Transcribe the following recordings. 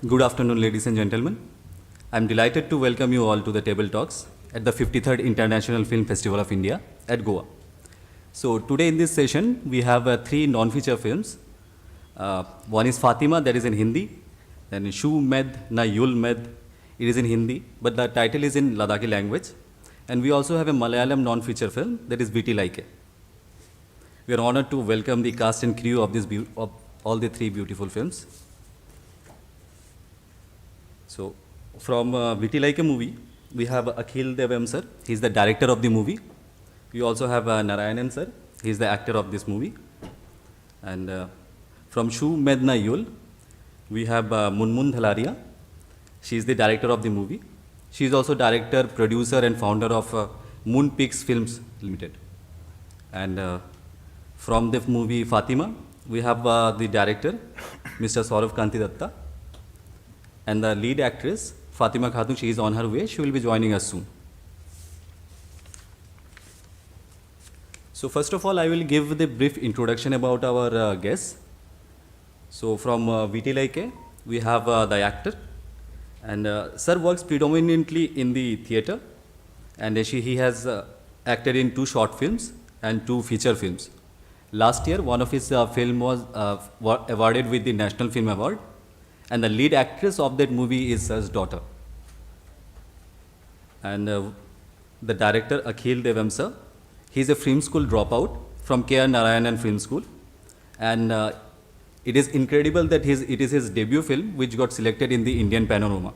Good afternoon, ladies and gentlemen. I'm delighted to welcome you all to the Table Talks at the 53rd International Film Festival of India at Goa. So today in this session, we have three non-feature films. One is Fatima, that is in Hindi. Then CHHU Med Na YUL Med, it is in Hindi, but the title is in Ladakhi language. And we also have a Malayalam non-feature film, that is VEETILEKKU. We are honored to welcome the cast and crew of all the three beautiful films. So, from VEETILEKKU movie, we have Akhil Devam sir. He is the director of the movie. We also have Narayanan sir. He is the actor of this movie. And from CHHU Med Na YUL, we have Munmun Dhalaria. She is the director of the movie. She is also director, producer, and founder of Moon Peaks Films Limited. And from the movie Fatima, we have the director, Mr. Saurav Kanti Datta. And the lead actress, Fatima Khatun, she is on her way. She will be joining us soon. So first of all, I will give the brief introduction about our guests. So from VEETILEKKU, we have the actor. And sir works predominantly in the theatre. And he has acted in 2 short films and 2 feature films. Last year, one of his film was awarded with the National Film Award. And the lead actress of that movie is his daughter. And the director, Akhil Devam sir, he is a film school dropout from K.R. Narayanan Film School. And it is incredible that it is his debut film which got selected in the Indian Panorama.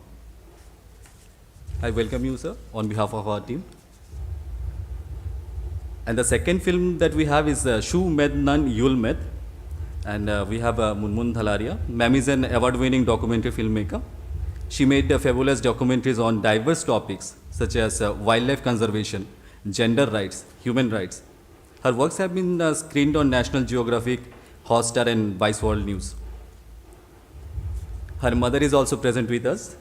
I welcome you, sir, on behalf of our team. And the second film that we have is CHHU Med Nan YUL Med. And we have Munmun Dhalaria. Ma'am is an award-winning documentary filmmaker. She made fabulous documentaries on diverse topics such as wildlife conservation, gender rights, human rights. Her works have been screened on National Geographic, Hotstar, and Vice World News. Her mother is also present with us.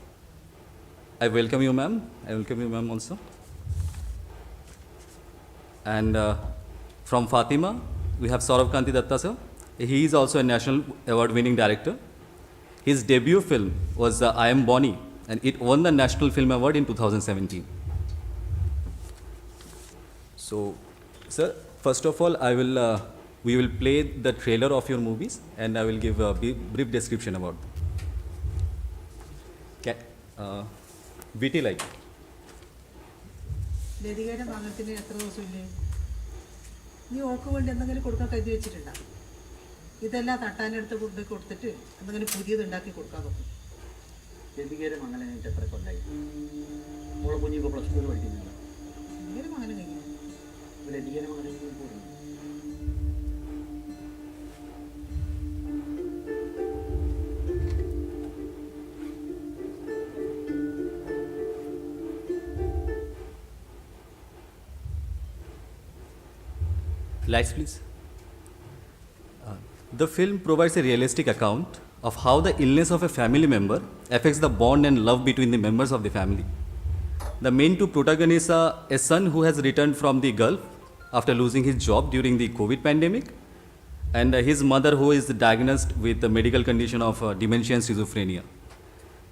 I welcome you, ma'am. I welcome you, ma'am, also. And from Fatima, we have Saurav Kanti Datta, sir. He is also a national award-winning director. His debut film was I Am Bonnie, and it won the National Film Award in 2017. So, sir, first of all, we will play the trailer of your movies, and I will give a brief description about them. VEETILEKKU. ഇതെല്ലാം തട്ടാനെടുത്ത് കൊണ്ട് കൊടുത്തിട്ട് എന്തെങ്കിലും പുതിയത് ഉണ്ടാക്കി കൊടുക്കാൻ നോക്കും. ലതികയുടെ മംഗലനായിട്ട് എത്ര കൊല്ലായി? മോളെ കുഞ്ഞിപ്പോൾ പ്ലസ് ടു പഠിക്കുന്നില്ല. ലതികയുടെ മംഗലം കഴിഞ്ഞു. ലതികയുടെ മംഗലം പോകുന്നു. Lights, please. The film provides a realistic account of how the illness of a family member affects the bond and love between the members of the family. The main 2 protagonists are a son who has returned from the Gulf after losing his job during the COVID pandemic, and his mother who is diagnosed with the medical condition of dementia and schizophrenia.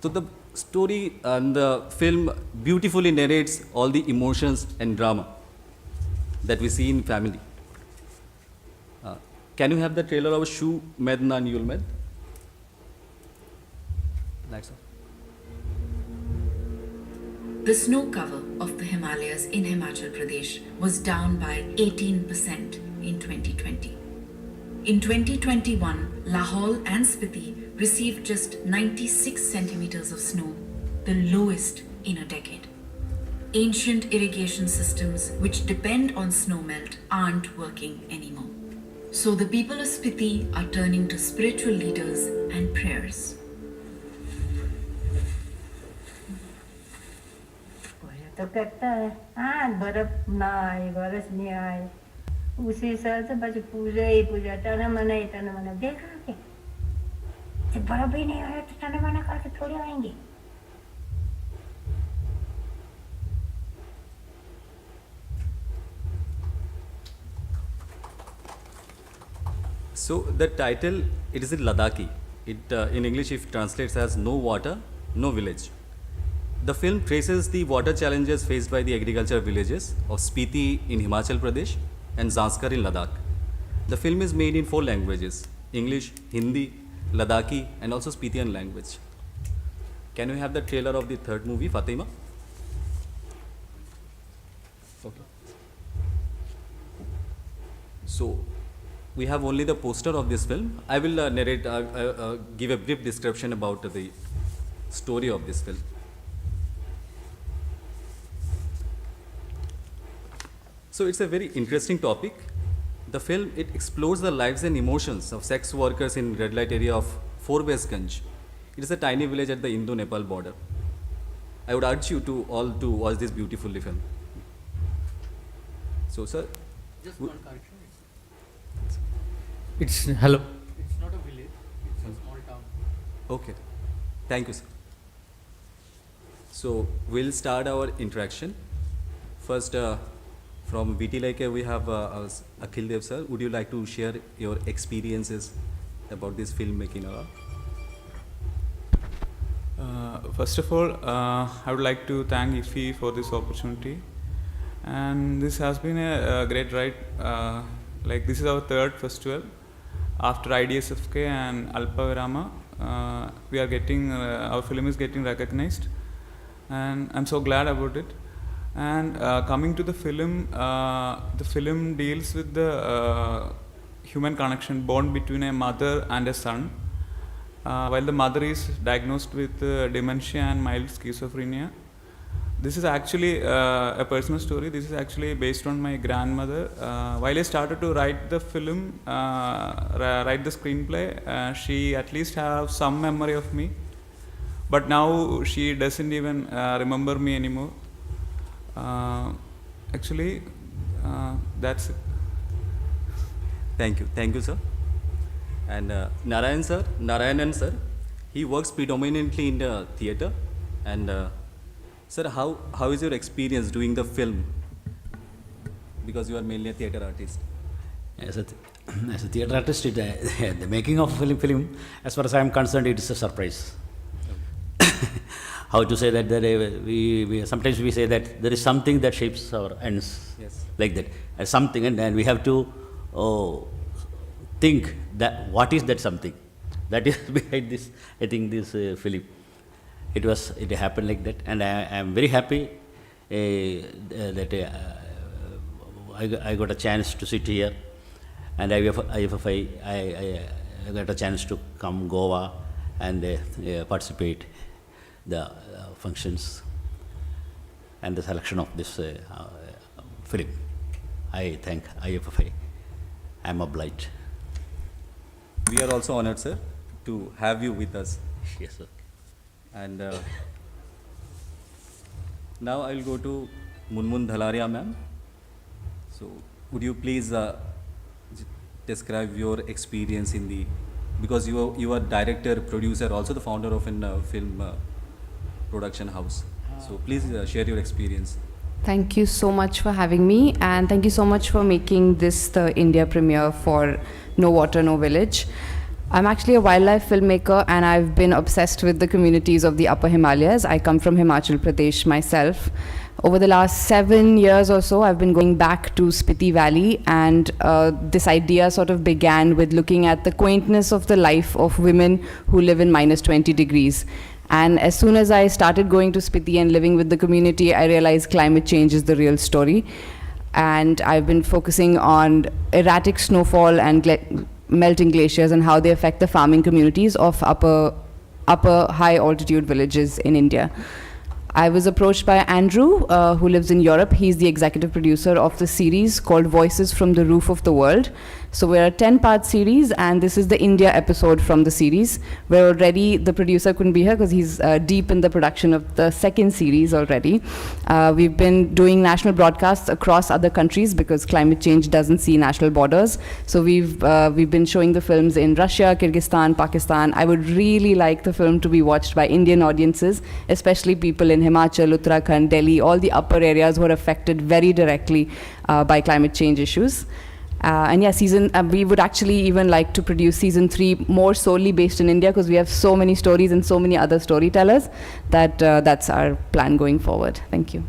So the story and the film beautifully narrates all the emotions and drama that we see in family. Can you have the trailer of CHHU Med Nan YUL Med? Lights off. The snow cover of the Himalayas in Himachal Pradesh was down by 18% in 2020. In 2021, Lahaul and Spiti received just 96 centimeters of snow, the lowest in a decade. Ancient irrigation systems which depend on snowmelt aren't working anymore. So the people of Spiti are turning to spiritual leaders and prayers. तो कहता है हाँ बर्फ ना आए बरस नहीं आए उसी हिसाब से बस पूजा ही पूजा टना मना देखा के जब बर्फ ही नहीं आया तो टना मना करके थोड़ी आएंगे. So the title, it is in Ladakhi. It in English it translates as "No water, no village." The film traces the water challenges faced by the agricultural villages of Spiti in Himachal Pradesh and Zanskar in Ladakh. The film is made in 4 languages: English, Hindi, Ladakhi, and also Spitian language. Can we have the trailer of the third movie, Fatima? Okay. So, we have only the poster of this film. I will give a brief description about the story of this film. So, it's a very interesting topic. The film, it explores the lives and emotions of sex workers in red light area of Ganj. It is a tiny village at the Indo-Nepal border. I would urge you to all to watch this beautiful film. So, sir. Just one correction. It's hello. It's not a village, it's a small town. Okay. Thank you, sir. So, we'll start our interaction. First, from VEETILEKKU, we have Akhil Dev, sir. Would you like to share your experiences about this filmmaking? First of all, I would like to thank IFFI for this opportunity. And this has been a great ride. Like this is our 3rd festival. After IDSFK and Panorama, we are getting, our film is getting recognized. And I'm so glad about it. And coming to the film deals with the human connection bond between a mother and a son. While the mother is diagnosed with dementia and mild schizophrenia. This is actually a personal story. This is actually based on my grandmother. While I started to write the film, write the screenplay, she at least have some memory of me. But now she doesn't even remember me anymore. Actually, that's it. Thank you, sir. And Narayanan sir, he works predominantly in the theatre. And sir, how is your experience doing the film? Because you are mainly a theatre artist. As a theatre artist, the making of film, as far as I am concerned, it is a surprise. How to say that we sometimes we say that there is something that shapes our ends, Yes. like that, as something, and then we have to think that what is that something that is behind this. I think this film. It happened like that, and I am very happy that I got a chance to sit here, and IFFI, I got a chance to come Goa and participate the functions and the selection of this film. I thank IFFI. I am obliged. We are also honored, sir, to have you with us. Yes, sir. And now I will go to Munmun Dhalaria ma'am. So, would you please describe your experience in the, because you are director, producer, also the founder of a film production house. So, please share your experience. Thank you so much for having me, and thank you so much for making this the India premiere for No Water, No Village. I'm actually a wildlife filmmaker, and I've been obsessed with the communities of the Upper Himalayas. I come from Himachal Pradesh myself. Over the last 7 years or so, I've been going back to Spiti Valley, and this idea sort of began with looking at the quaintness of the life of women who live in -20 degrees. And as soon as I started going to Spiti and living with the community, I realized climate change is the real story. And I've been focusing on erratic snowfall and melting glaciers and how they affect the farming communities of upper high altitude villages in India. I was approached by Andrew, who lives in Europe. He's the executive producer of the series called Voices from the Roof of the World. So we're a 10-part series, and this is the India episode from the series, where already the producer couldn't be here because he's deep in the production of the 2nd series already. We've been doing national broadcasts across other countries because climate change doesn't see national borders. So we've been showing the films in Russia, Kyrgyzstan, Pakistan. I would really like the film to be watched by Indian audiences, especially people in Himachal, Uttarakhand, Delhi, all the upper areas who are affected very directly by climate change issues. And yeah, we would actually even like to produce season 3 more solely based in India, because we have so many stories and so many other storytellers that that's our plan going forward. Thank you.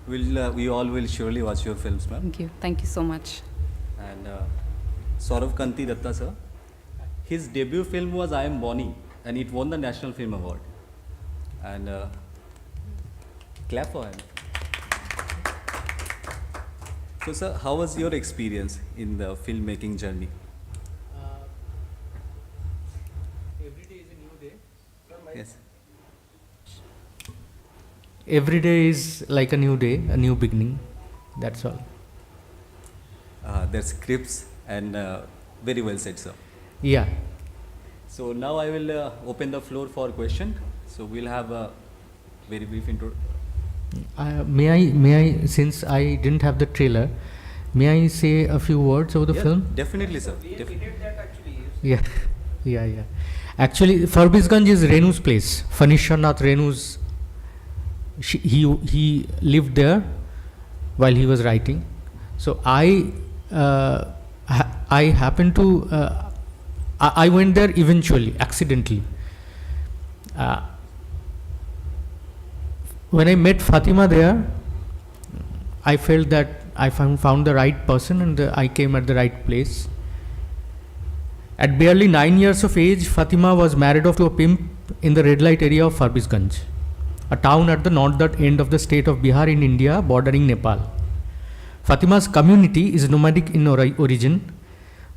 We all will surely watch your films, ma'am. Thank you. Thank you so much. And Saurav Kanti Datta sir, his debut film was I Am Bonnie, and it won the National Film Award. And clap for him. So sir, how was your experience in the filmmaking journey? Every day is a new day. Yes. Every day is like a new day, a new beginning. That's all. There's scripts and very well said, sir. Yeah. So now I will open the floor for question. So we'll have a very brief intro. May I, since I didn't have the trailer, may I say a few words over the Yeah, film? Definitely, sir. Yeah. Yeah. Actually, Farbisganj is Renu's place. Fanishanath Renu's. He lived there while he was writing. So I happened to. I went there eventually, accidentally. When I met Fatima there, I felt that I found the right person, and I came at the right place. At barely 9 years of age, Fatima was married off to a pimp in the red light area of Farbisganj, a town at the northern end of the state of Bihar in India, bordering Nepal. Fatima's community is nomadic in origin.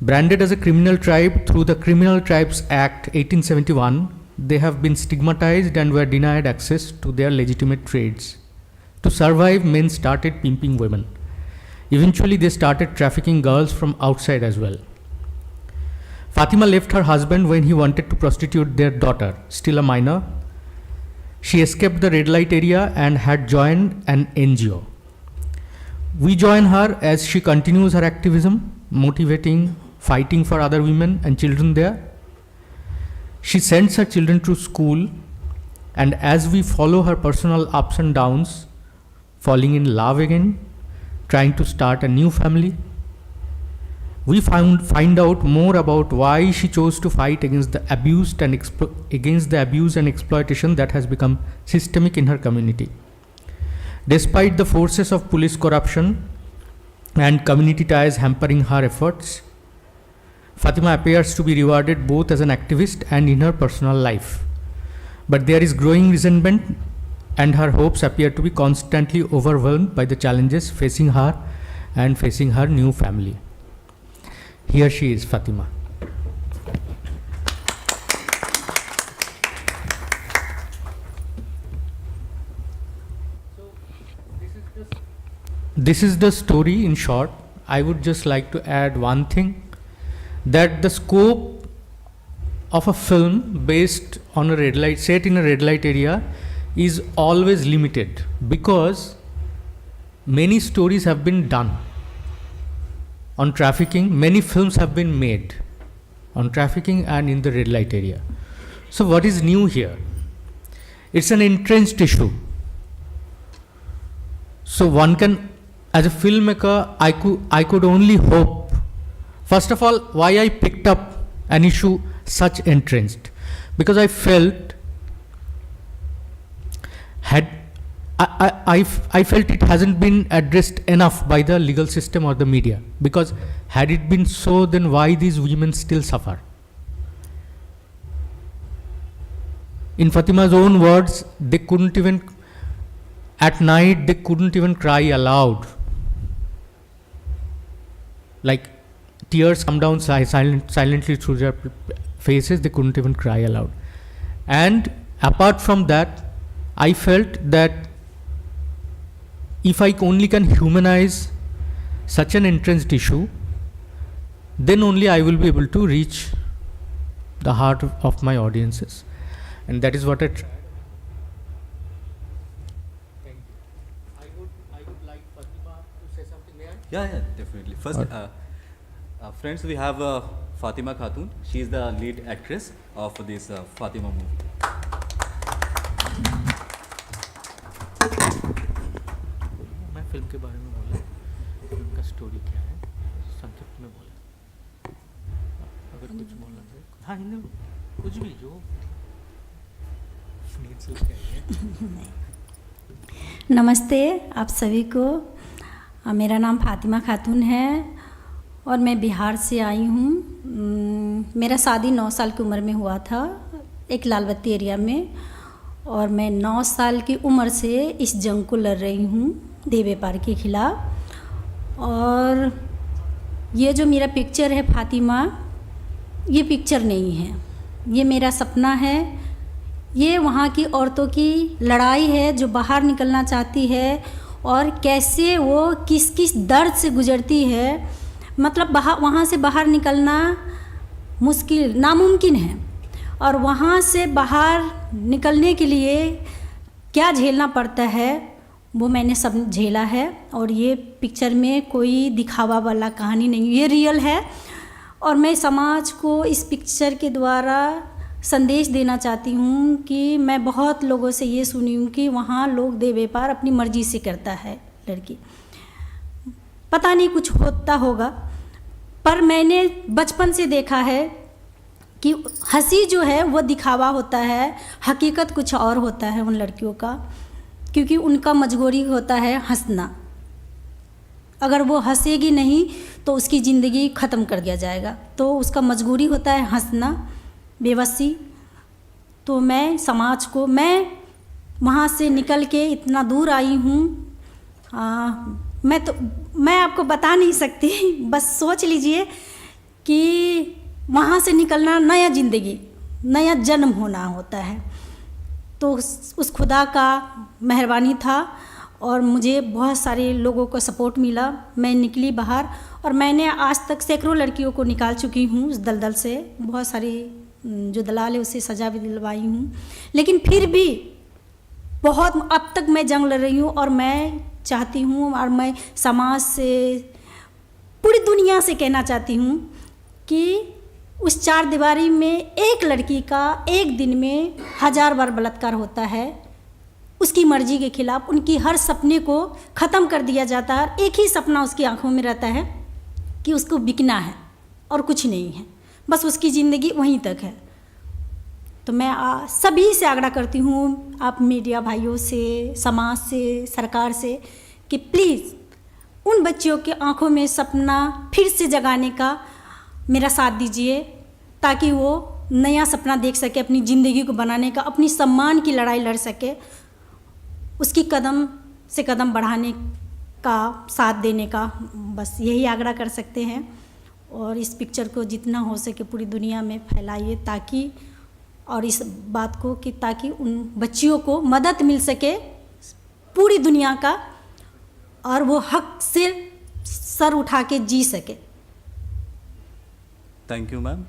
Branded as a criminal tribe through the Criminal Tribes Act 1871, they have been stigmatized and were denied access to their legitimate trades. To survive, men started pimping women. Eventually, they started trafficking girls from outside as well. Fatima left her husband when he wanted to prostitute their daughter, still a minor. She escaped the red light area and had joined an NGO. We join her as she continues her activism, motivating, fighting for other women and children there. She sends her children to school, and as we follow her personal ups and downs, falling in love again, trying to start a new family, we find out more about why she chose to fight against the abuse and exploitation that has become systemic in her community. Despite the forces of police corruption and community ties hampering her efforts, Fatima appears to be rewarded both as an activist and in her personal life. But there is growing resentment, and her hopes appear to be constantly overwhelmed by the challenges facing her and facing her new family. Here she is, Fatima. This is the story in short. I would just like to add one thing, that the scope of a film based on a red light, set in a red light area, is always limited, because many stories have been done on trafficking. Many films have been made on trafficking and in the red light area. So what is new here? It's an entrenched issue. So one can, as a filmmaker, I could only hope. First of all, why I picked up an issue such entrenched? Because I felt I felt it hasn't been addressed enough by the legal system or the media. Because had it been so, then why these women still suffer? In Fatima's own words, they couldn't even, at night, they couldn't even cry aloud. Like, tears come down silently through their faces, they couldn't even cry aloud. And apart from that, I felt that if I only can humanize such an entrenched issue, then only I will be able to reach the heart of my audiences. And that is what I tried. Thank you. I would like Fatima to say something there. Yeah, definitely. First, friends, we have Fatima Khatun. She is the lead actress of this Fatima movie. मैं film के बारे में बोला, film का story क्या है, संक्षिप्त में बोला। हाँ हिंदी में कुछ भी जो नमस्ते आप सभी को। मेरा नाम फातिमा खातून है और मैं बिहार से आई हूँ। मेरा शादी 9 साल की उम्र में हुआ था एक लालबत्ती एरिया में, और मैं 9 साल की उम्र से इस जंग को लड़ रही हूँ देह व्यापार के खिलाफ। और ये जो मेरा पिक्चर है फातिमा, ये पिक्चर नहीं है, ये मेरा सपना है। ये वहाँ की औरतों की लड़ाई है जो बाहर निकलना चाहती है और कैसे वो किस किस दर्द से गुजरती है। मतलब वहाँ से बाहर निकलना मुश्किल नामुमकिन है, और वहाँ से बाहर निकलने के लिए क्या झेलना पड़ता है वो मैंने सब झेला है। और ये पिक्चर में कोई दिखावा वाला कहानी नहीं, ये रियल है। और मैं समाज को इस पिक्चर के द्वारा संदेश देना चाहती हूँ कि मैं बहुत लोगों से ये सुनी हूँ कि वहाँ लोग देह व्यापार अपनी मर्जी से करता है लड़की, पता नहीं कुछ होता होगा, पर मैंने बचपन से देखा है कि हंसी जो है वो दिखावा होता है, हकीकत कुछ और होता है उन लड़कियों का, क्योंकि उनका मजबूरी होता है हंसना। अगर वो हंसेगी नहीं तो उसकी ज़िंदगी ख़त्म कर दिया जाएगा, तो उसका मजबूरी होता है हंसना, बेबसी। तो मैं समाज को, मैं वहाँ से निकल के इतना दूर आई हूँ, मैं आपको बता नहीं सकती, बस सोच लीजिए कि वहाँ से निकलना नया ज़िंदगी, नया जन्म होना होता है। तो उस खुदा का मेहरबानी था और मुझे बहुत सारे लोगों का सपोर्ट मिला। मैं निकली बाहर और मैंने आज तक सैकड़ों लड़कियों को निकाल चुकी हूँ उस दलदल से। बहुत सारी जो दलाल है उससे सज़ा भी दिलवाई हूँ, लेकिन फिर भी बहुत अब तक मैं जंग लड़ रही हूँ। और मैं चाहती हूँ और मैं समाज से, पूरी दुनिया से कहना चाहती हूँ कि उस 4 दीवारी में एक लड़की का एक दिन में 1000 बार बलात्कार होता है, उसकी मर्जी के खिलाफ। उनकी हर सपने को ख़त्म कर दिया जाता है। एक ही सपना उसकी आंखों में रहता है कि उसको बिकना है और कुछ नहीं है, बस उसकी ज़िंदगी वहीं तक है। तो मैं सभी से आग्रह करती हूँ, आप मीडिया भाइयों से, समाज से, सरकार से, कि प्लीज़ उन बच्चियों के आंखों में सपना फिर से जगाने का मेरा साथ दीजिए, ताकि वो नया सपना देख सके, अपनी ज़िंदगी को बनाने का, अपनी सम्मान की लड़ाई लड़ सके, उसकी कदम से कदम बढ़ाने का, साथ देने का, बस यही आग्रह कर सकते हैं। और इस पिक्चर को जितना हो सके पूरी दुनिया में फैलाइए, ताकि, और इस बात को कि ताकि उन बच्चियों को मदद मिल सके पूरी दुनिया का, और वो हक से सर उठा के जी सके। Thank you, ma'am.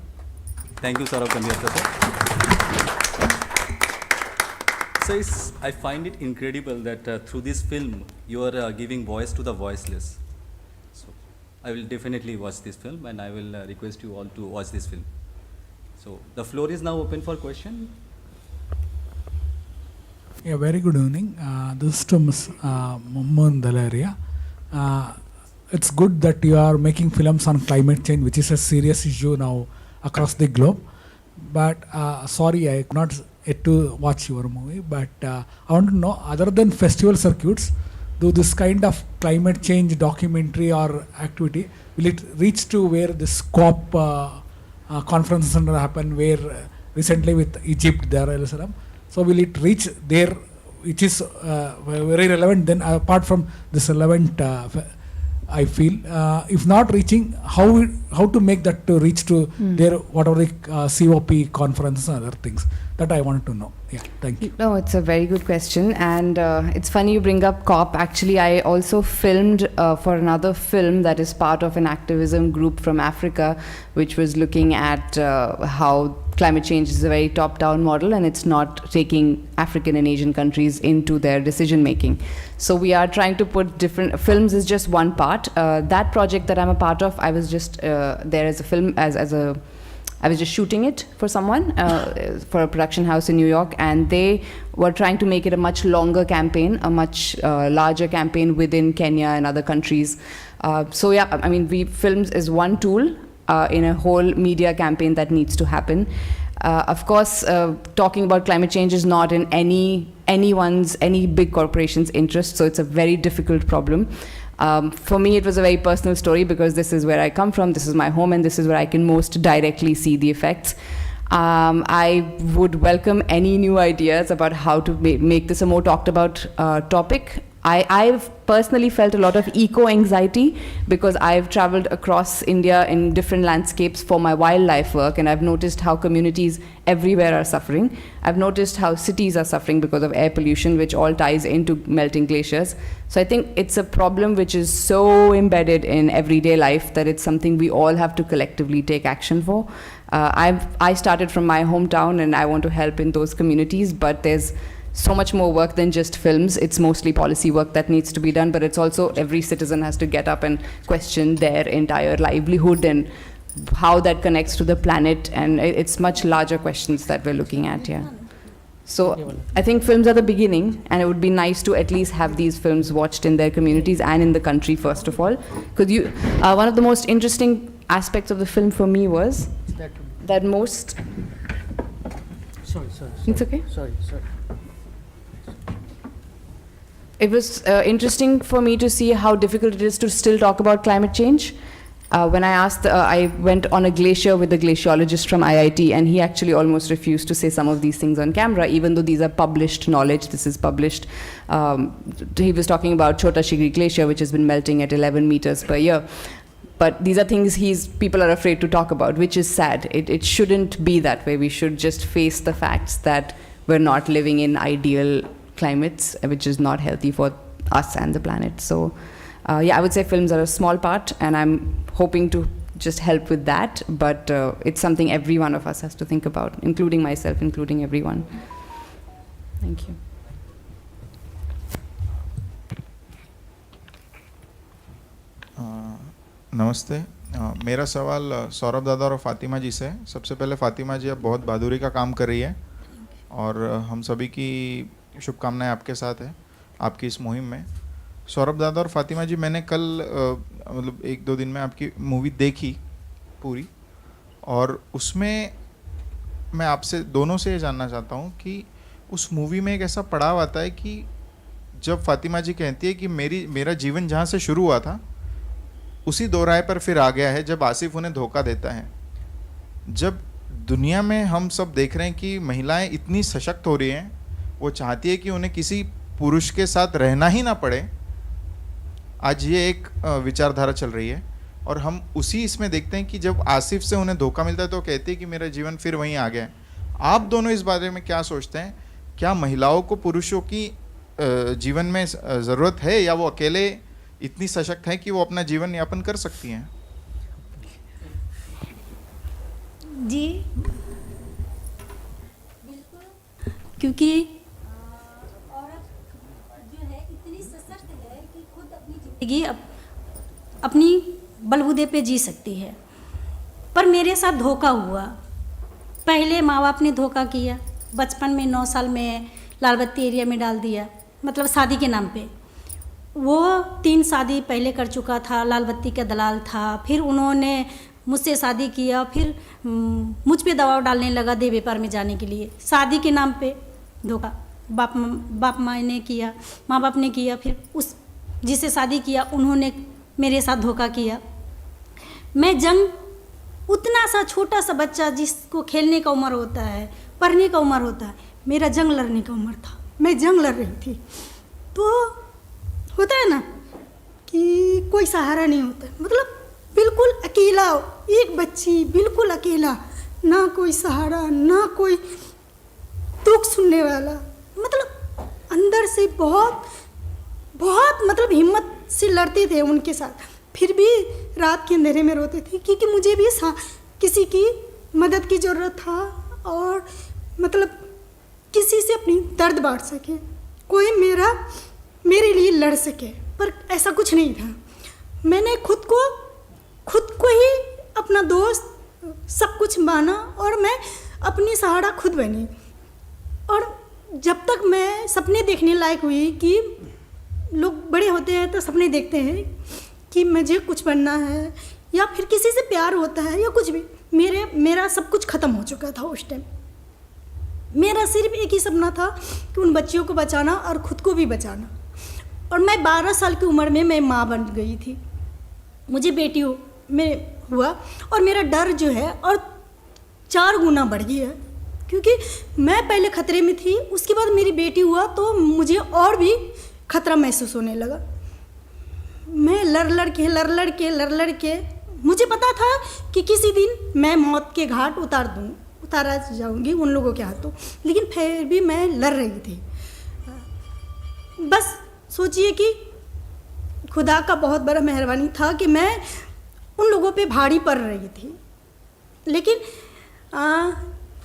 Thank you, Saurav Kandiyata, sir. So I find it incredible that through this film, you are giving voice to the voiceless. So I will definitely watch this film, and I will request you all to watch this film. So the floor is now open for question. Yeah, very good evening. This is to Ms. Mummun Dalaria. It's good that you are making films on climate change, which is a serious issue now across the globe. But sorry, I could not yet to watch your movie. But I want to know, other than festival circuits, do this kind of climate change documentary or activity, will it reach to where this COP conference center happened, where recently with Egypt there, so will it reach there, which is very relevant? Then apart from this relevant, I feel if not reaching, how to make that to reach to their whatever the COP conference and other things, that I wanted to know. Yeah, thank you. No, it's a very good question, and it's funny you bring up COP. Actually, I also filmed for another film that is part of an activism group from Africa, which was looking at how climate change is a very top-down model and it's not taking African and Asian countries into their decision making. So we are trying to put different films is just one part. That project that I'm a part of, I was just there as a film, I was just shooting it for someone, for a production house in New York, and they were trying to make it a much longer campaign, a much larger campaign within Kenya and other countries. So yeah, I mean, films is one tool. in a whole media campaign that needs to happen. Of course, talking about climate change is not in any big corporation's interest, so it's a very difficult problem. For me, it was a very personal story because this is where I come from, this is my home, and this is where I can most directly see the effects. I would welcome any new ideas about how to make this a more talked about topic. I've personally felt a lot of eco-anxiety because I've traveled across India in different landscapes for my wildlife work, and I've noticed how communities everywhere are suffering. I've noticed how cities are suffering because of air pollution, which all ties into melting glaciers. So I think it's a problem which is so embedded in everyday life that it's something we all have to collectively take action for. I started from my hometown and I want to help in those communities, but there's so much more work than just films. It's mostly policy work that needs to be done, but it's also every citizen has to get up and question their entire livelihood and how that connects to the planet, and it's much larger questions that we're looking at here. So I think films are the beginning, and it would be nice to at least have these films watched in their communities and in the country first of all. Because one of the most interesting aspects of the film for me was that most... Sorry. It's okay? Sorry. It was interesting for me to see how difficult it is to still talk about climate change. When I went on a glacier with a glaciologist from IIT, and he actually almost refused to say some of these things on camera, even though these are published knowledge. This is published. He was talking about CHHU glacier, which has been melting at 11 meters per year. But these are things people are afraid to talk about, which is sad. It shouldn't be that way. We should just face the facts that we're not living in ideal climates, which is not healthy for us and the planet. So I would say films are a small part, and I'm hoping to just help with that, but it's something every one of us has to think about, including myself, including everyone. Thank you. नमस्ते। मेरा सवाल सौरभ दादा और फातिमा जी से। सबसे पहले फातिमा जी, अब बहुत बहादुरी का काम कर रही है और हम सभी की शुभकामनाएं आपके साथ है आपकी इस मुहिम में। सौरभ दादा और फातिमा जी, मैंने कल मतलब 1-2 दिन में आपकी मूवी देखी पूरी, और उसमें मैं आपसे दोनों से ये जानना चाहता हूँ कि उस मूवी में एक ऐसा पड़ाव आता है कि जब फातिमा जी कहती है कि मेरा जीवन जहाँ से शुरू हुआ था उसी दोराहे पर फिर आ गया है, जब आसिफ उन्हें धोखा देता है। जब दुनिया में हम सब देख रहे हैं कि महिलाएं इतनी सशक्त हो रही हैं, वो चाहती है कि उन्हें किसी पुरुष के साथ रहना ही ना पड़े, आज ये एक विचारधारा चल रही है, और हम उसी इसमें देखते हैं कि जब आसिफ से उन्हें धोखा मिलता है तो कहती है कि मेरा जीवन फिर वहीं आ गया है। आप दोनों इस बारे में क्या सोचते हैं? क्या महिलाओं को पुरुषों की जीवन में ज़रूरत है, या वो अकेले इतनी सशक्त है कि वो अपना जीवन यापन कर सकती हैं? जी बिल्कुल, क्योंकि औरत जो है इतनी सशक्त है कि खुद अपनी ज़िंदगी अपनी बलबूते पे जी सकती है। पर मेरे साथ धोखा हुआ। पहले माँ बाप ने धोखा किया, बचपन में 9 साल में लाल बत्ती एरिया में डाल दिया, मतलब शादी के नाम पे। वो 3 शादी पहले कर चुका था, लाल बत्ती का दलाल था। फिर उन्होंने मुझसे शादी किया, फिर मुझ पे दबाव डालने लगा दे व्यापार में जाने के लिए। शादी के नाम पे धोखा बाप माँ ने किया, माँ बाप ने किया। फिर उस जिससे शादी किया उन्होंने मेरे साथ धोखा किया। मैं जंग उतना सा छोटा सा बच्चा जिसको खेलने का उम्र होता है, पढ़ने का उम्र होता है, मेरा जंग लड़ने का उम्र था। मैं जंग लड़ रही थी। तो होता है ना कि कोई सहारा नहीं होता, मतलब बिल्कुल अकेला, एक बच्ची बिल्कुल अकेला, ना कोई सहारा, ना कोई दुख सुनने वाला। मतलब अंदर से बहुत मतलब हिम्मत से लड़ते थे उनके साथ। फिर भी रात के अंधेरे में रोते थे, क्योंकि मुझे भी किसी की मदद की ज़रूरत था, और मतलब किसी से अपनी दर्द बांट सके, कोई मेरे लिए लड़ सके। पर ऐसा कुछ नहीं था। मैंने खुद को ही अपना दोस्त सब कुछ माना, और मैं अपनी सहारा खुद बनी। और जब तक मैं सपने देखने लायक हुई, कि लोग बड़े होते हैं तो सपने देखते हैं कि मुझे कुछ बनना है, या फिर किसी से प्यार होता है या कुछ भी, मेरा सब कुछ ख़त्म हो चुका था उस टाइम। मेरा सिर्फ एक ही सपना था कि उन बच्चियों को बचाना और ख़ुद को भी बचाना। और मैं 12 साल की उम्र में मैं माँ बन गई थी, मुझे बेटी में हुआ और मेरा डर जो है और 4 गुना बढ़ गया, क्योंकि मैं पहले खतरे में थी, उसके बाद मेरी बेटी हुआ तो मुझे और भी खतरा महसूस होने लगा। मैं लड़ लड़ के मुझे पता था कि किसी दिन मैं मौत के घाट उतारा जाऊंगी उन लोगों के हाथों, लेकिन फिर भी मैं लड़ रही थी। बस सोचिए कि खुदा का बहुत बड़ा मेहरबानी था कि मैं उन लोगों पे भारी पड़ रही थी। लेकिन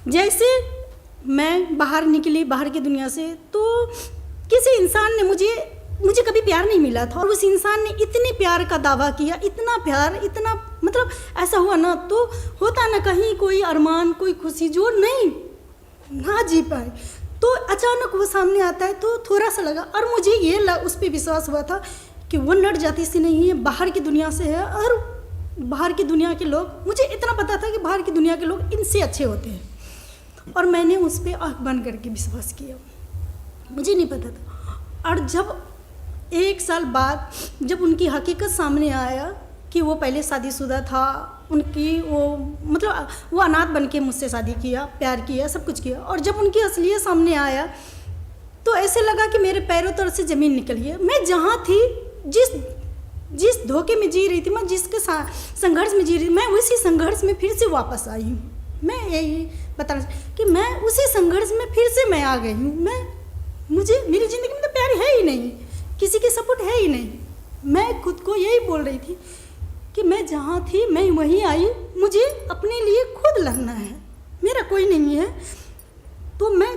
जैसे मैं बाहर निकली, बाहर की दुनिया से, तो किसी इंसान ने मुझे कभी प्यार नहीं मिला था और उस इंसान ने इतने प्यार का दावा किया, इतना प्यार, इतना मतलब ऐसा हुआ ना, तो होता ना कहीं कोई अरमान, कोई खुशी जो नहीं ना जी पाए, तो अचानक वो सामने आता है तो थोड़ा सा लगा। और मुझे ये उस पर विश्वास हुआ था कि वो नट जाति से नहीं है, बाहर की दुनिया से है। और बाहर की दुनिया के लोग, मुझे इतना पता था कि बाहर की दुनिया के लोग इनसे अच्छे होते हैं, और मैंने उस पर आँख बंद करके विश्वास किया, मुझे नहीं पता था। और जब 1 साल बाद जब उनकी हकीकत सामने आया कि वो पहले शादीशुदा था, उनकी वो अनाथ बन के मुझसे शादी किया, प्यार किया, सब कुछ किया, और जब उनकी असलियत सामने आया तो ऐसे लगा कि मेरे पैरों तले से ज़मीन निकल गई। मैं जहाँ थी, जिस धोखे में जी रही थी, मैं जिसके संघर्ष में जी रही थी, मैं उसी संघर्ष में फिर से वापस आई हूँ। मैं यही बताना कि मैं उसी संघर्ष में फिर से मैं आ गई हूँ। मेरी ज़िंदगी में तो प्यार है ही नहीं, किसी की सपोर्ट है ही नहीं। मैं खुद को यही बोल रही थी कि मैं जहाँ थी मैं वहीं आई, मुझे अपने लिए खुद लड़ना है, मेरा कोई नहीं है। तो मैं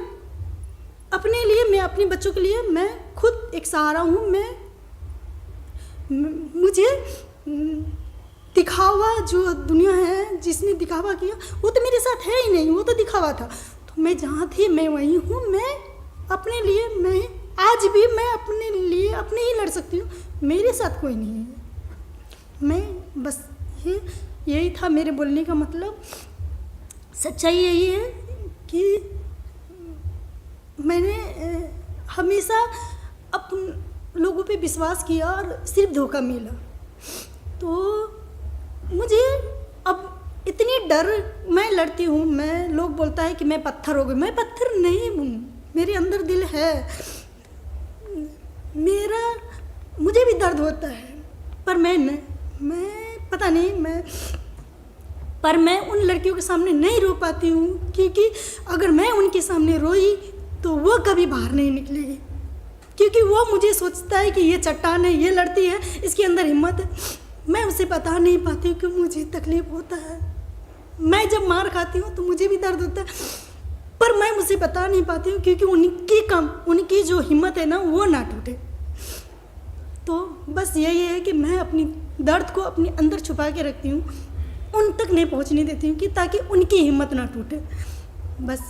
अपने लिए, मैं अपने बच्चों के लिए मैं खुद एक सहारा हूँ। मुझे दिखावा, जो दुनिया है जिसने दिखावा किया, वो तो मेरे साथ है ही नहीं, वो तो दिखावा था। तो मैं जहाँ थी मैं वहीं हूँ। मैं अपने लिए, मैं आज भी मैं अपने लिए अपने ही लड़ सकती हूँ, मेरे साथ कोई नहीं है। मैं बस यही था मेरे बोलने का मतलब। सच्चाई यही है कि मैंने हमेशा लोगों पे विश्वास किया और सिर्फ धोखा मिला। तो मुझे अब इतनी डर, मैं लड़ती हूँ, लोग बोलता है कि मैं पत्थर हो गई, मैं पत्थर नहीं हूँ, मेरे अंदर दिल है। मुझे भी दर्द होता है, पर मैं पता नहीं, पर मैं उन लड़कियों के सामने नहीं रो पाती हूँ, क्योंकि अगर मैं उनके सामने रोई तो वो कभी बाहर नहीं निकलेगी, क्योंकि वो मुझे सोचता है कि ये चट्टान है, ये लड़ती है, इसके अंदर हिम्मत है। मैं उसे बता नहीं पाती हूँ कि मुझे तकलीफ़ होता है। मैं जब मार खाती हूँ तो मुझे भी दर्द होता है, पर मैं उसे बता नहीं पाती हूँ, क्योंकि उनकी जो हिम्मत है ना, वो ना टूटे। तो बस यही है कि मैं अपनी दर्द को अपने अंदर छुपा के रखती हूँ, उन तक नहीं पहुँचने देती हूँ, कि ताकि उनकी हिम्मत ना टूटे। बस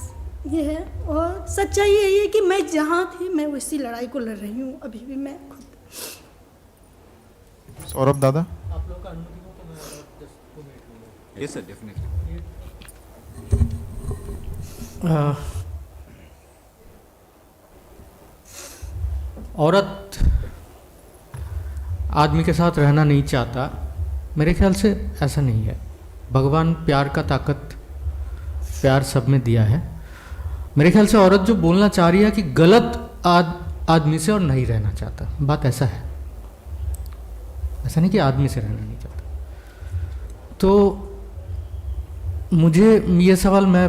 ये है। और सच्चाई यही है कि मैं जहाँ थी मैं उसी लड़ाई को लड़ रही हूँ अभी भी मैं खुद। सौरभ दादा, आप लोग का अनुमति हो तो मैं जस्ट 2 मिनट लूँगा। Yes, sir, definitely. औरत आदमी के साथ रहना नहीं चाहता, मेरे ख्याल से ऐसा नहीं है। भगवान प्यार का ताकत, प्यार सब में दिया है। मेरे ख्याल से औरत जो बोलना चाह रही है कि गलत आदमी से और नहीं रहना चाहता, बात ऐसा है, ऐसा नहीं कि आदमी से रहना नहीं चाहता। तो मुझे ये सवाल मैं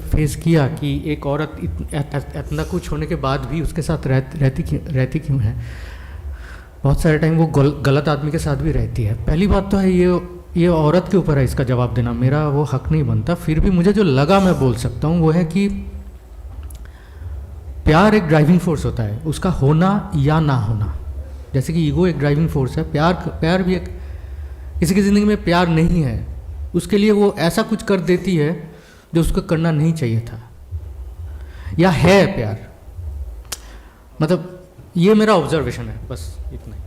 फेस किया कि एक औरत इतना कुछ होने के बाद भी उसके साथ रहती क्यों है। बहुत सारे टाइम वो गलत आदमी के साथ भी रहती है। पहली बात तो है ये औरत के ऊपर है इसका जवाब देना, मेरा वो हक नहीं बनता। फिर भी मुझे जो लगा मैं बोल सकता हूँ वो है कि प्यार एक ड्राइविंग फोर्स होता है, उसका होना या ना होना। जैसे कि ईगो एक ड्राइविंग फोर्स है, प्यार भी एक, किसी की ज़िंदगी में प्यार नहीं है, उसके लिए वो ऐसा कुछ कर देती है जो उसको करना नहीं चाहिए था, या है प्यार। मतलब ये मेरा ऑब्जर्वेशन है, बस इतना ही।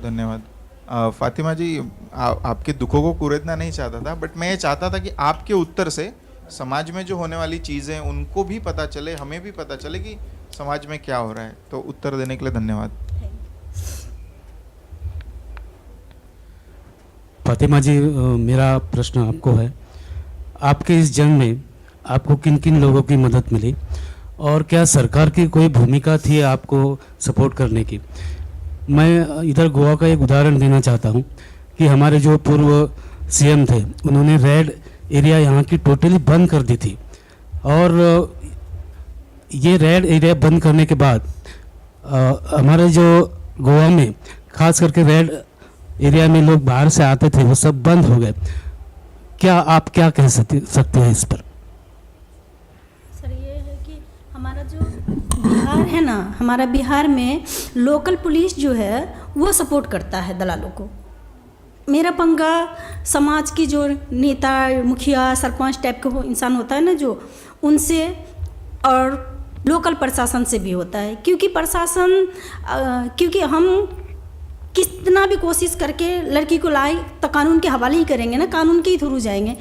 धन्यवाद। फातिमा जी, आपके दुखों को कुरेदना नहीं चाहता था, बट मैं ये चाहता था कि आपके उत्तर से समाज में जो होने वाली चीज़ें उनको भी पता चले, हमें भी पता चले कि समाज में क्या हो रहा है. तो उत्तर देने के लिए धन्यवाद. फातिमा जी, मेरा प्रश्न आपको है, आपके इस जंग में आपको किन किन लोगों की मदद मिली और क्या सरकार की कोई भूमिका थी आपको सपोर्ट करने की? मैं इधर गोवा का एक उदाहरण देना चाहता हूँ कि हमारे जो पूर्व सीएम थे, उन्होंने रेड एरिया यहाँ की टोटली बंद कर दी थी, और ये रेड एरिया बंद करने के बाद हमारे जो गोवा में खास करके रेड एरिया में लोग बाहर से आते थे, वो सब बंद हो गए. क्या आप क्या कह सकते हैं इस पर? सर, ये है कि हमारा जो बिहार है ना, हमारा बिहार में लोकल पुलिस जो है वो सपोर्ट करता है दलालों को. मेरा पंगा समाज की जो नेता, मुखिया, सरपंच टाइप का इंसान होता है ना, जो उनसे और लोकल प्रशासन से भी होता है. क्योंकि प्रशासन क्योंकि हम कितना भी कोशिश करके लड़की को लाए तो कानून के हवाले ही करेंगे ना, कानून के ही थ्रू जाएंगे.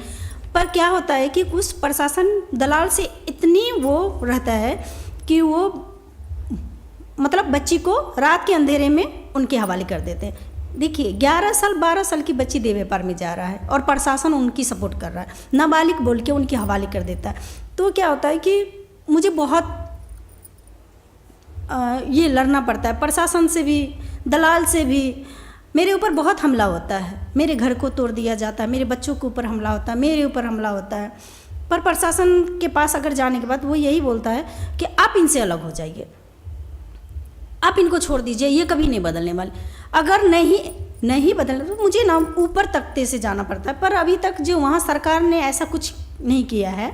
पर क्या होता है कि कुछ प्रशासन दलाल से इतनी वो रहता है कि वो मतलब बच्ची को रात के अंधेरे में उनके हवाले कर देते हैं. देखिए, 11 साल 12 साल की बच्ची देह व्यापार में जा रहा है और प्रशासन उनकी सपोर्ट कर रहा है, नाबालिग बोल के उनके हवाले कर देता है. तो क्या होता है कि मुझे बहुत ये लड़ना पड़ता है, प्रशासन से भी, दलाल से भी. मेरे ऊपर बहुत हमला होता है, मेरे घर को तोड़ दिया जाता है, मेरे बच्चों के ऊपर हमला होता है, मेरे ऊपर हमला होता है. पर प्रशासन के पास अगर जाने के बाद वो यही बोलता है कि आप इनसे अलग हो जाइए, आप इनको छोड़ दीजिए, ये कभी नहीं बदलने वाले. अगर नहीं बदलना तो मुझे ना ऊपर तख्ते से जाना पड़ता है. पर अभी तक जो वहाँ सरकार ने ऐसा कुछ नहीं किया है.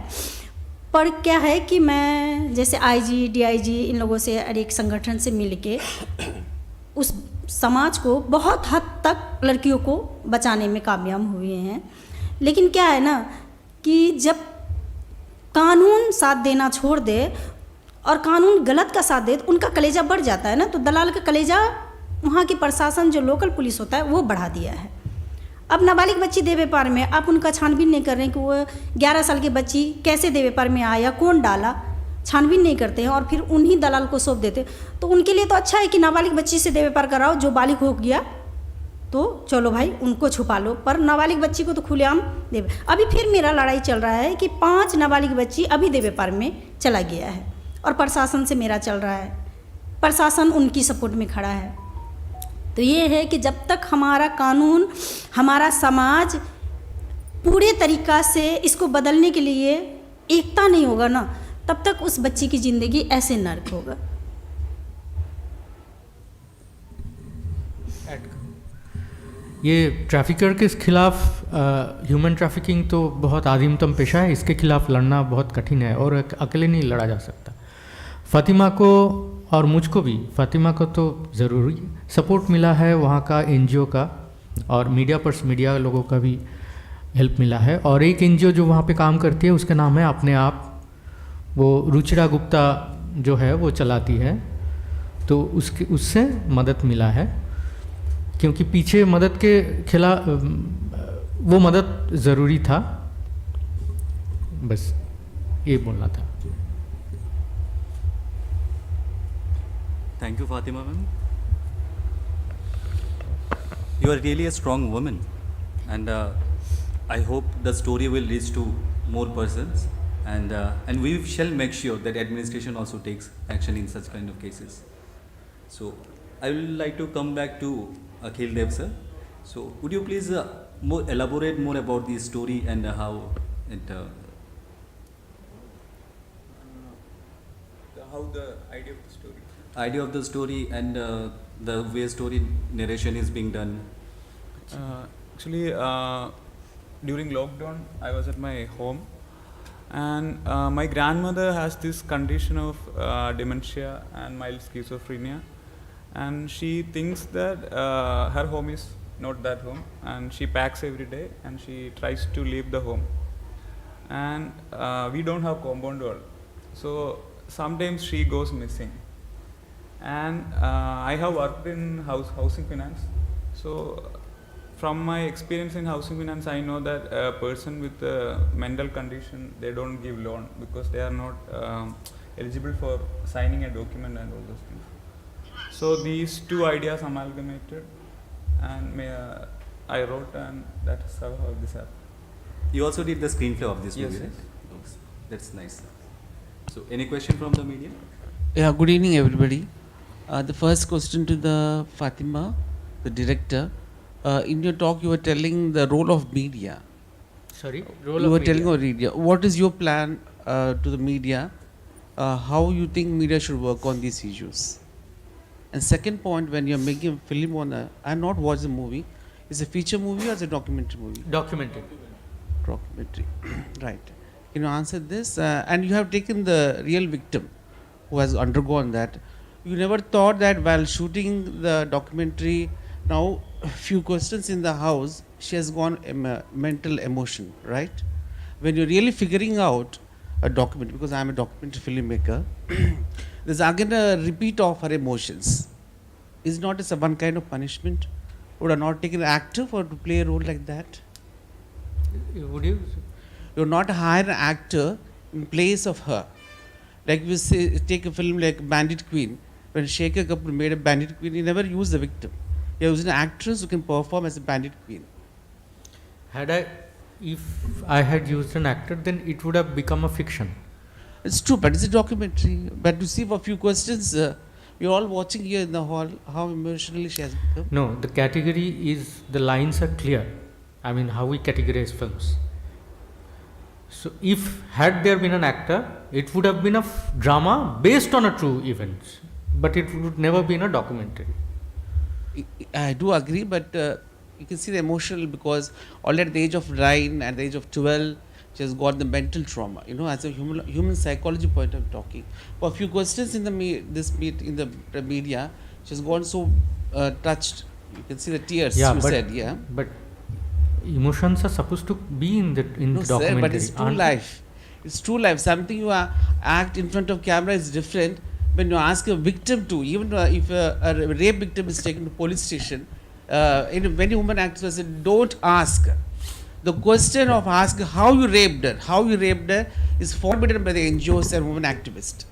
पर क्या है कि मैं जैसे आईजी, डीआईजी, इन लोगों से और एक संगठन से मिल के उस समाज को बहुत हद तक लड़कियों को बचाने में कामयाब हुए हैं. लेकिन क्या है ना कि जब कानून साथ देना छोड़ दे और कानून गलत का साथ दे तो उनका कलेजा बढ़ जाता है ना. तो दलाल का कलेजा वहाँ की प्रशासन जो लोकल पुलिस होता है वो बढ़ा दिया है. अब नाबालिग बच्ची देह व्यापार में आप उनका छानबीन नहीं कर रहे हैं कि वो 11 साल की बच्ची कैसे देह व्यापार में आया, कौन डाला, छानबीन नहीं करते हैं और फिर उन्हीं दलाल को सौंप देते. तो उनके लिए तो अच्छा है कि नाबालिग बच्ची से देह व्यापार कराओ, जो बालिग हो गया तो चलो भाई उनको छुपा लो. पर नाबालिग बच्ची को तो खुलेआम दे. अभी फिर मेरा लड़ाई चल रहा है कि 5 नाबालिग बच्ची अभी देह व्यापार में चला गया है और प्रशासन से मेरा चल रहा है. प्रशासन उनकी सपोर्ट में खड़ा है. तो ये है कि जब तक हमारा कानून, हमारा समाज पूरे तरीक़ा से इसको बदलने के लिए एकता नहीं होगा ना, तब तक उस बच्ची की ज़िंदगी ऐसे नर्क होगा. ये ट्रैफिकर के खिलाफ, ह्यूमन ट्रैफिकिंग तो बहुत आदिमतम पेशा है, इसके खिलाफ लड़ना बहुत कठिन है और अकेले नहीं लड़ा जा सकता. फातिमा को और मुझको भी, फातिमा को तो ज़रूरी सपोर्ट मिला है वहाँ का एनजीओ का, और मीडिया लोगों का भी हेल्प मिला है. और एक एनजीओ जो वहाँ पे काम करती है उसका नाम है अपने आप, वो रुचिरा गुप्ता जो है वो चलाती है. तो उससे मदद मिला है, क्योंकि पीछे मदद के खिलाफ वो मदद ज़रूरी था. बस ये बोलना था. Thank you, Fatima ma'am. You are really a strong woman, and I hope the story will reach to more persons, and we shall make sure that administration also takes action in such kind of cases. So I would like to come back to Akhil Dev sir. So would you please elaborate more about the story and how it How the idea of the story? Idea of the story and the way story narration is being done. Actually, during lockdown, I was at my home, and my grandmother has this condition of dementia and mild schizophrenia, and she thinks that her home is not that home, and she packs every day and she tries to leave the home, and we don't have compound wall, so sometimes she goes missing. And I have worked in housing finance, so from my experience in housing finance, I know that a person with a mental condition, they don't give loan because they are not eligible for signing a document and all those things. So these two ideas amalgamated, and I wrote, and that's how this happened. You also did the screenplay of this Yes, movie, yes. right? That's nice. So, any question from the media? Yeah, good evening, everybody. The first question to the Fatima, the director. In your talk, you were telling the role of media. Sorry, You were telling about media. What is your plan to the media? How you think media should work on these issues? And second point, when you're making a film on I have not watched the movie. Is it a feature movie or is it a documentary movie? Documentary. Documentary. Right. Can you answer this? And you have taken the real victim who has undergone that. You never thought that while shooting the documentary, now a few questions in the house, she has gone mental emotion, right? When you're really figuring out a document, because I'm a documentary filmmaker, there's again a repeat of her emotions. Is not as a one kind of punishment? Would have not taken an actor to play a role like that? Would you? You're not hire an actor in place of her. Like we say, take a film like Bandit Queen. When Shekhar Kapoor made a Bandit Queen, he never used the victim. He used an actress who can perform as a Bandit Queen. If I had used an actor, then it would have become a fiction. It's true, but it's a documentary. But to see for a few questions, we're all watching here in the hall how emotionally she has become. No, the category is, the lines are clear. I mean, how we categorize films. So, if had there been an actor, it would have been a drama based on a true event, but it would never been a documentary. I do agree, but you can see the emotional, because already at the age of 9, at the age of 12, she has got the mental trauma. You know, as a human psychology point of talking. For a few questions in the media, she has gone so touched. You can see the tears. Yeah, you but, said, yeah. But emotions are supposed to be in the No, documentary. sir, but it's true life. It's true life. Something you act in front of camera is different. When you ask a victim to, even if a rape victim is taken to police station, many women actors say, don't ask. The question of ask how you raped her is forbidden by the NGOs and women activists.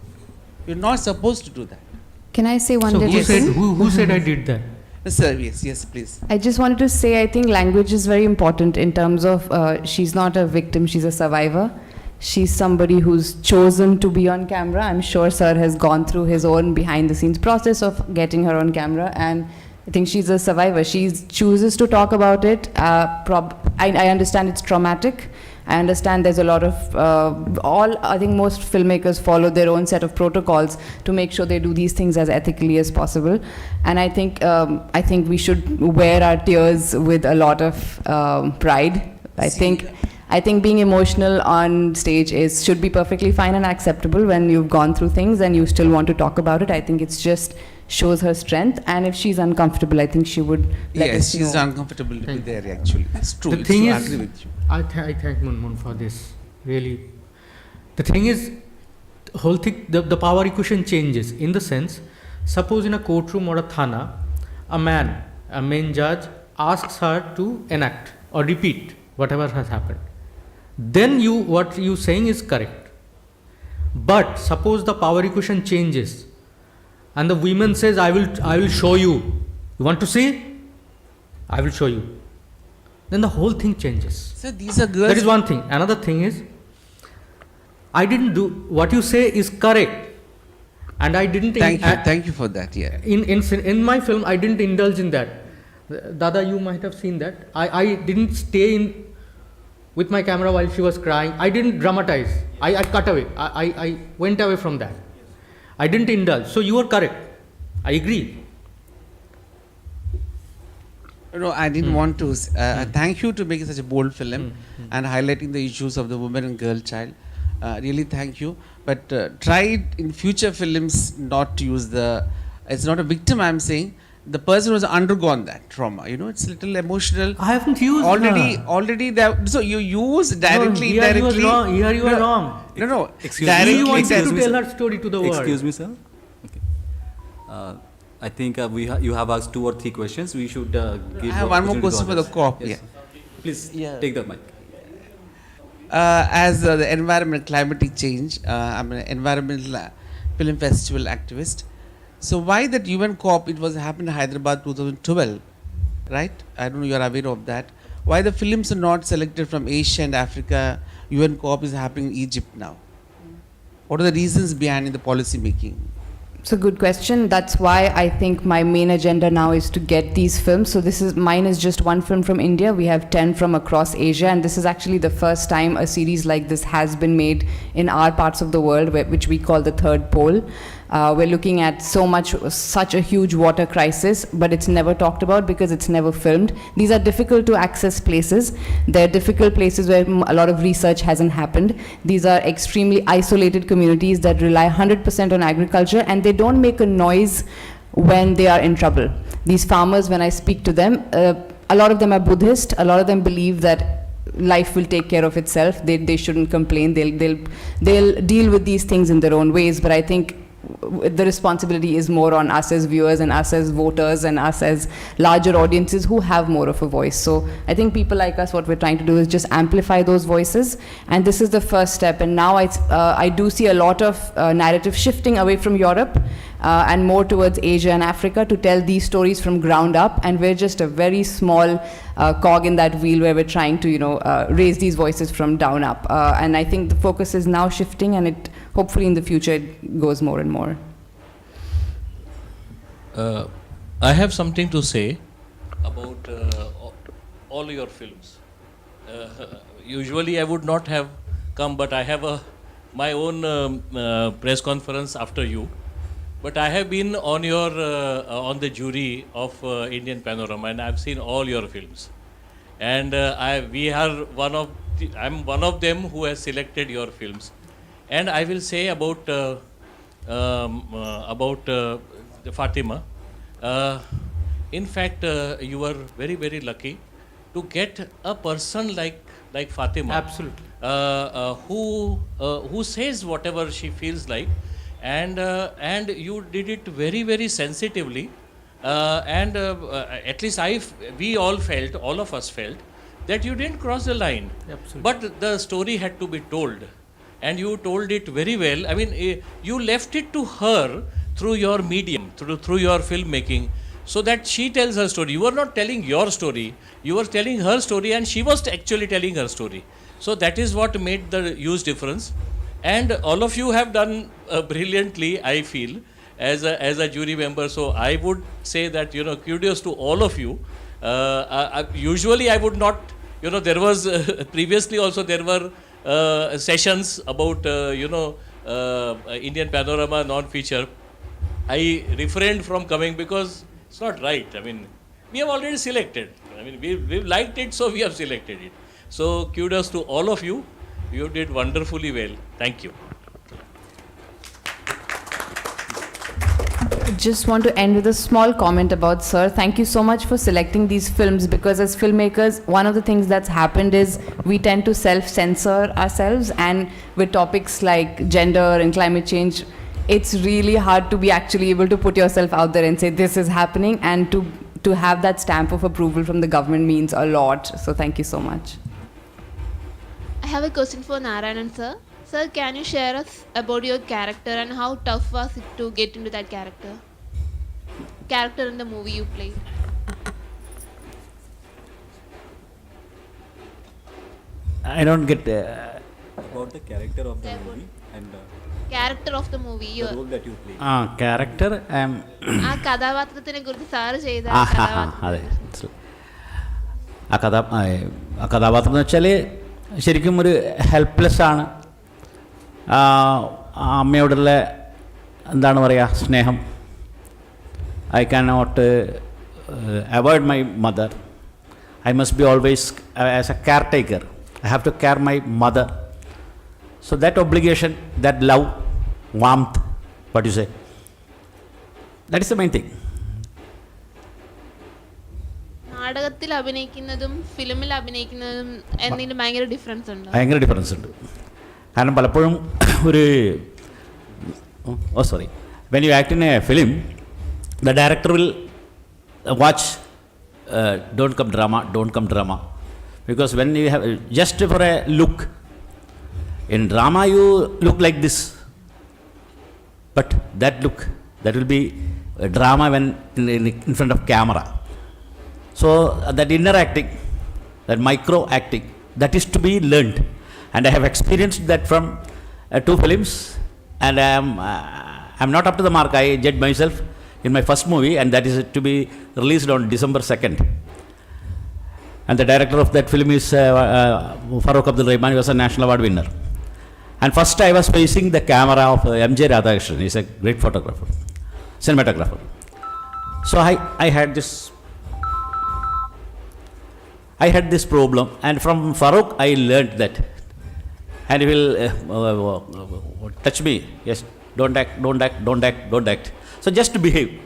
You're not supposed to do that. Can I say one So little thing? who said I did that? Sir, yes, please. I just wanted to say, I think language is very important in terms of she's not a victim, she's a survivor. She's somebody who's chosen to be on camera. I'm sure Sir has gone through his own behind the scenes process of getting her on camera, and I think she's a survivor. She chooses to talk about it. I understand it's traumatic. I understand there's a lot of, I think most filmmakers follow their own set of protocols to make sure they do these things as ethically as possible. And I think we should wear our tears with a lot of pride. I think being emotional on stage should be perfectly fine and acceptable when you've gone through things and you still want to talk about it. I think it's just shows her strength, and if she's uncomfortable, I think she would let us know. Yes, she's uncomfortable to be there actually. It's true. The thing true. is, I agree with you. I thank Munmun for this, really. The thing is, the whole thing, the power equation changes in the sense, suppose in a courtroom or a thana, a main judge asks her to enact or repeat whatever has happened. Then what you saying is correct. But suppose the power equation changes and the woman says, I will show you. You want to see? I will show you. Then the whole thing changes. Sir, these are girls. That is one thing. Another thing is, I didn't do, what you say is correct. And I didn't. Thank you for that, yeah. In my film, I didn't indulge in that. Dada, you might have seen that. I didn't stay with my camera while she was crying. I didn't dramatize. I cut away. I went away from that. I didn't indulge. So you are correct. I agree. No, I didn't want to. Thank you to making such a bold film and highlighting the issues of the woman and girl child. Really thank you. But try in future films not to use it's not a victim, I'm saying. The person who has undergone that trauma, it's a little emotional. I haven't used already there. So you use directly, Here indirectly. You are wrong. No. Excuse me. You wanted to tell her story to the world. Excuse me, sir. Okay. I think you have asked 2 or 3 questions. We should give. I have one more opportunity to question for the others. cop. Yes. Yeah. Please take the mic. As the environment, climatic change, I'm an environmental film festival activist. So why that UN COP? It was happened in Hyderabad 2012, right? I don't know you are aware of that. Why the films are not selected from Asia and Africa? UN COP is happening in Egypt now. What are the reasons behind the policy making? It's a good question. That's why I think my main agenda now is to get these films. So mine is just one film from India. We have 10 from across Asia, and this is actually the first time a series like this has been made in our parts of the world, which we call the third pole. We're looking at such a huge water crisis, but it's never talked about because it's never filmed. These are difficult to access places. They're difficult places where a lot of research hasn't happened. These are extremely isolated communities that rely 100% on agriculture, and they don't make a noise when they are in trouble. These farmers, when I speak to them, a lot of them are Buddhist. A lot of them believe that life will take care of itself. They shouldn't complain. They'll deal with these things in their own ways. But I think the responsibility is more on us as viewers and us as voters and us as larger audiences who have more of a voice. So I think people like us, what we're trying to do is just amplify those voices, and this is the first step. And now I do see a lot of narrative shifting away from Europe and more towards Asia and Africa to tell these stories from ground up, and we're just a very small cog in that wheel where we're trying to raise these voices from down up. And I think the focus is now shifting, and it hopefully in the future it goes more and more. I have something to say about all your films. Usually I would not have come, but I have my own press conference after you. But I have been on on the jury of Indian Panorama, and I've seen all your films. And I'm one of them who has selected your films. And I will say about the Fatima. In fact, you were very, very lucky to get a person like Fatima. Absolutely. Who says whatever she feels like, and you did it very, very sensitively. At least we all of us felt that you didn't cross the line. Absolutely. But the story had to be told, and you told it very well. I mean, you left it to her through your medium, through your filmmaking, so that she tells her story. You were not telling your story, you were telling her story, and she was actually telling her story. So that is what made the huge difference. And all of you have done brilliantly, I feel, as a jury member. So I would say that, kudos to all of you. Usually I would not, there was previously also there were sessions about, Indian Panorama non-feature. I refrained from coming because it's not right. I mean, we have already selected. I mean, we've liked it, so we have selected it. So kudos to all of you. You did wonderfully well. Thank you. Just want to end with a small comment about Sir. Thank you so much for selecting these films, because as filmmakers, one of the things that's happened is we tend to self-censor ourselves, and with topics like gender and climate change, it's really hard to be actually able to put yourself out there and say this is happening, and to have that stamp of approval from the government means a lot. So thank you so much. I have a question for Narayanan sir. Sir, can you share us about your character and how tough was it to get into that character? Character in the movie you played. I don't get about the character of the movie and Character of the movie. the role that you play. character. ആ കഥാപാത്രത്തിനെ കുറിച്ച് sir ചെയ്ത അതെ ആ കഥാപാത്രം എന്ന് വെച്ചാൽ ശരിക്കും ഒരു ഹെൽപ്ലെസ് ആണ്. അമ്മയോടുള്ള എന്താണ് പറയുക, സ്നേഹം. I can not avoid my mother. I must be always as a caretaker. I have to care my mother. So that obligation, that love, warmth, what you say, that is the main thing. നാടകത്തിൽ അഭിനയിക്കുന്നതും ഫിലിമിൽ അഭിനയിക്കുന്നതും എന്തെങ്കിലും ഭയങ്കര difference ഉണ്ടോ? ഭയങ്കര difference ഉണ്ട്. കാരണം പലപ്പോഴും ഒരു when you act in A film, the director will watch don't come drama. Because when you have, just for a look, in drama you look like this. But that look, that will be a drama when in front of camera. So that inner acting, that micro acting, that is to be learned. And I have experienced that from 2 films. And I'm not up to the mark. I judge myself in my first movie, and that is to be released on December 2nd. And the director of that film is Farooq Abdul Rahman. He was a national award winner. And first I was facing the camera of M.J. Radhakrishnan. He's a great photographer, cinematographer. So I had this problem, and from Farooq I learned that. And he will touch me. Yes, don't act. So just to behave.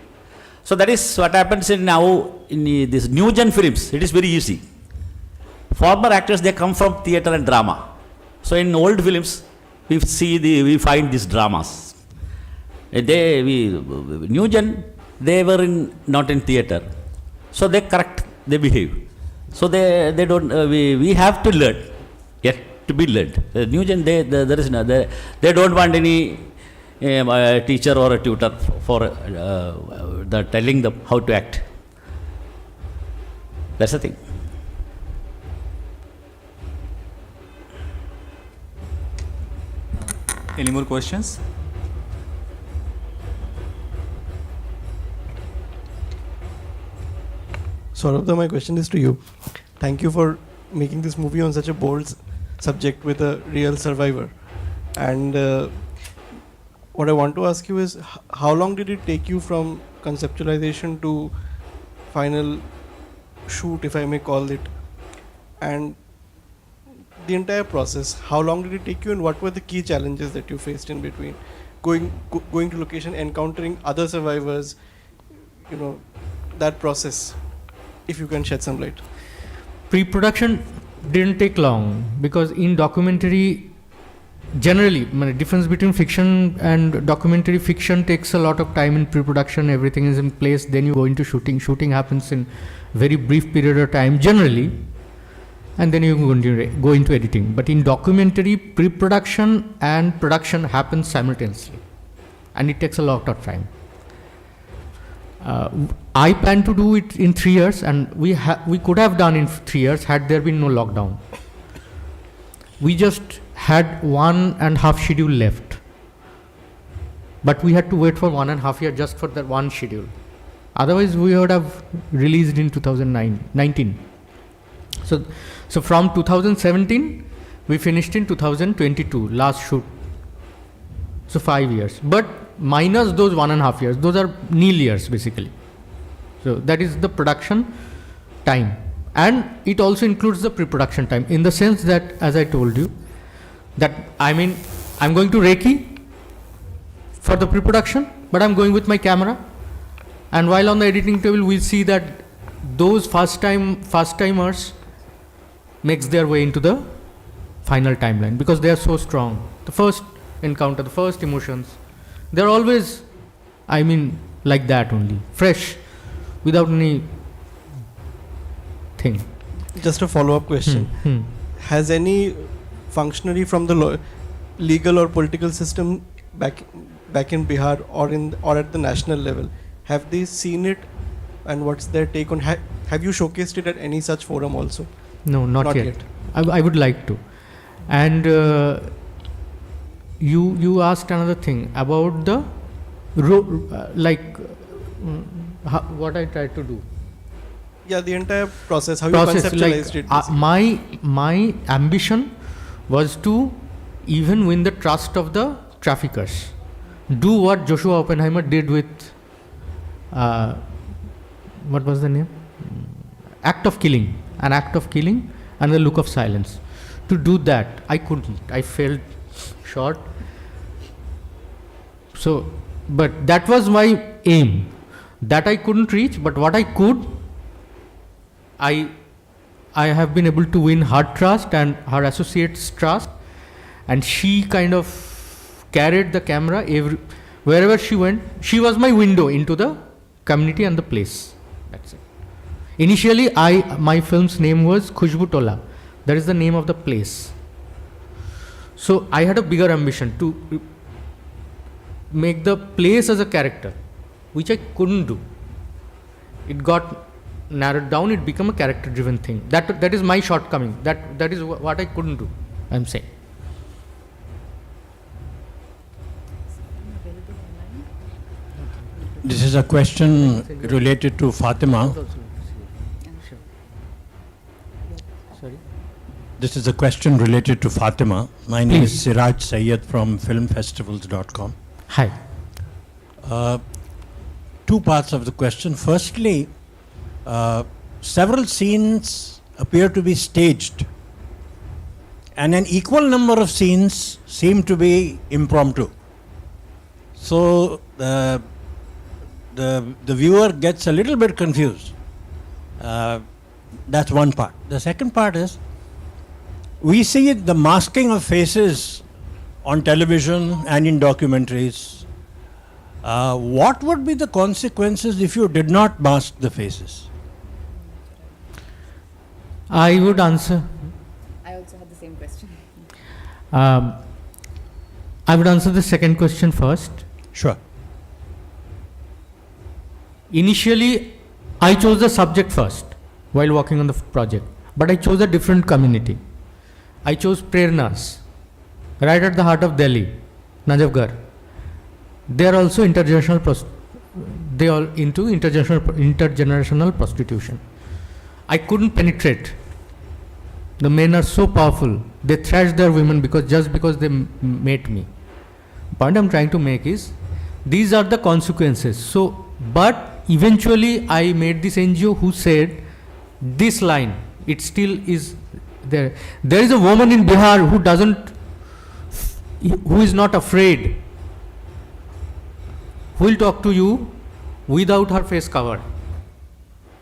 So that is what happens in this new gen films. It is very easy. Former actors, they come from theatre and drama. So in old films, we find these dramas. New gen, they were not in theatre. So they correct, they behave. So they don't. We have to learn. Yet to be learned. New gen, they don't want any teacher or a tutor for telling them how to act. That's the thing. Any more questions? Saurabh, my question is to you. Thank you for making this movie on such a bold subject with a real survivor. And what I want to ask you is, how long did it take you from conceptualization to final shoot, if I may call it, and the entire process? How long did it take you, and what were the key challenges that you faced in between? Going to location, encountering other survivors, that process, if you can shed some light. Pre-production didn't take long, because in documentary, generally, the difference between fiction and documentary, fiction takes a lot of time in pre-production, everything is in place, then you go into shooting. Shooting happens in very brief period of time, generally, and then you go into editing. But in documentary, pre-production and production happens simultaneously, and it takes a lot of time. I plan to do it in 3 years, and we could have done in 3 years had there been no lockdown. We just had 1.5 schedule left, but we had to wait for 1.5 years just for that one schedule. Otherwise, we would have released in 2019. So from 2017, we finished in 2022, last shoot. So 5 years, but minus those 1.5 years, those are nil years basically. So that is the production time, and it also includes the pre-production time, in the sense that, as I told you, that I'm going to Reiki for the pre-production, but I'm going with my camera, and while on the editing table, we'll see that those first-timers makes their way into the final timeline, because they are so strong. The first encounter, the first emotions, they're always, like that only, fresh, without any thing. Just a follow-up question. Has any functionary from the legal or political system back in Bihar or at the national level, have they seen it, and what's their take on? Have you showcased it at any such forum also? No, not yet. I would like to. And you asked another thing about the what I tried to do. Yeah, the entire process, how you conceptualized it. My ambition was to even win the trust of the traffickers. Do what Joshua Oppenheimer did with, what was the name? Act of killing. An act of killing and the look of silence. To do that, I couldn't. I fell short. So, but that was my aim. That I couldn't reach, but what I could, I have been able to win her trust and her associates' trust, and she kind of carried the camera wherever she went. She was my window into the community and the place. That's it. Initially, my film's name was CHHU Tola. That is the name of the place. So I had a bigger ambition to make the place as a character, which I couldn't do. It got narrowed down, it became a character driven thing. That is my shortcoming. That is what I couldn't do, I'm saying. This is a question related to Fatima. Sorry? This is a question related to Fatima. My name is Siraj Sayyed from filmfestivals.com. Hi. Two parts of the question. Firstly, several scenes appear to be staged, and an equal number of scenes seem to be impromptu. So the viewer gets a little bit confused. That's one part. The second part is, we see the masking of faces on television and in documentaries. What would be the consequences if you did not mask the faces? I would answer. I also had the same question. I would answer the second question first. Sure. Initially, I chose the subject first while working on the project, but I chose a different community. I chose Prernas, right at the heart of Delhi, Najafgarh. They are also they are into intergenerational prostitution. I couldn't penetrate. The men are so powerful. They thrash their women just because they met me. Point I'm trying to make is, these are the consequences. So, but eventually I made this NGO who said this line. It still is there. There is a woman in Bihar who is not afraid, who will talk to you without her face covered.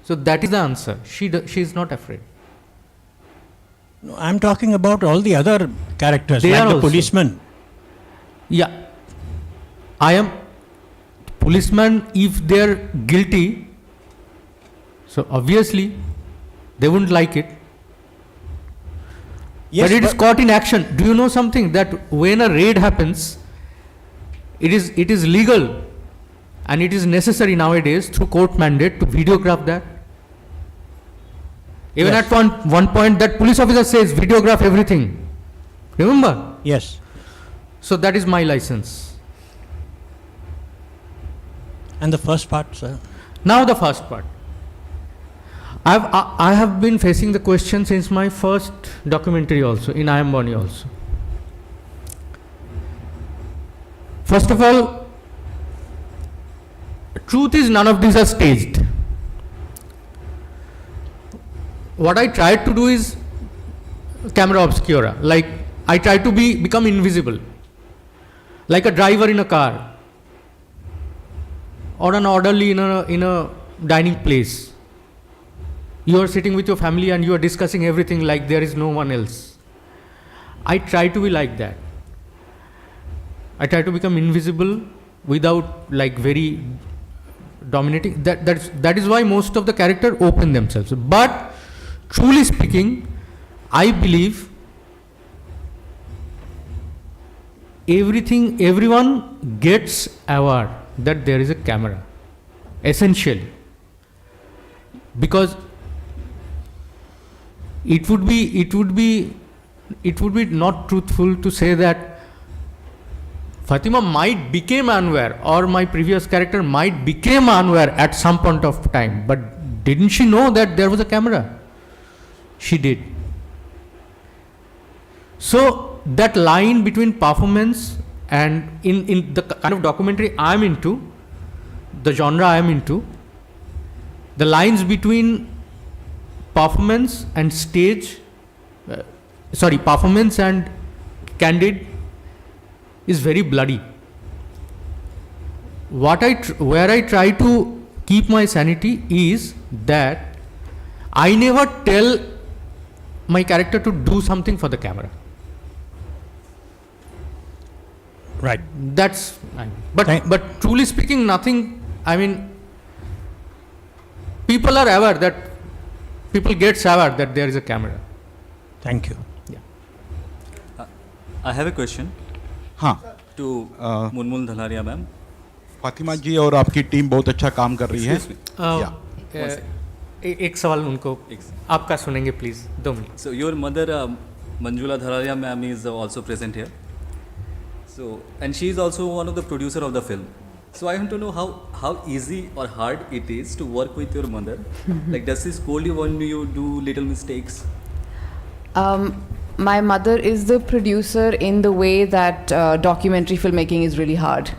So that is the answer. She is not afraid. No, I'm talking about all the other characters, They like are the also. policeman. Yeah. I am policeman if they are guilty. So obviously they wouldn't like it. Yes, but it is caught in action. Do you know something, that when a raid happens, it is legal and it is necessary nowadays through court mandate to videograph that. Even Yes. at one point that police officer says videograph everything. Remember? Yes. So that is my license. And the first part, sir? Now the first part. I have been facing the question since my first documentary also, in I Am Bonnie also. First of all, truth is none of these are staged. What I tried to do is camera obscura, like I try to become invisible, like a driver in a car or an orderly in a dining place. You are sitting with your family and you are discussing everything like there is no one else. I try to be like that. I try to become invisible without like very dominating. That is why most of the characters open themselves. But truly speaking, I believe everyone gets aware that there is a camera, essentially, because it would be not truthful to say that Fatima might became unaware or my previous character might became unaware at some point of time, but didn't she know that there was a camera? She did. So that line between performance and in the kind of documentary I am into, the genre I am into, the lines between performance and performance and candid is very bloody. Where I try to keep my sanity is that I never tell my character to do something for the camera. Right. But truly speaking, nothing. I mean, people are aware that, people gets aware that there is a camera. Thank you. I have a question. हाँ. To Munmun Dhalaria ma'am. Fatima ji और आपकी team बहुत अच्छा काम कर रही है. एक सवाल उनको आपका सुनेंगे please 2 minute. So your mother Manjula Dhalaria ma'am is also present here. So and she is also one of the producer of the film. So I want to know how easy or hard it is to work with your mother. Like does she scold you when you do little mistakes? My mother is the producer in the way that documentary filmmaking is really hard.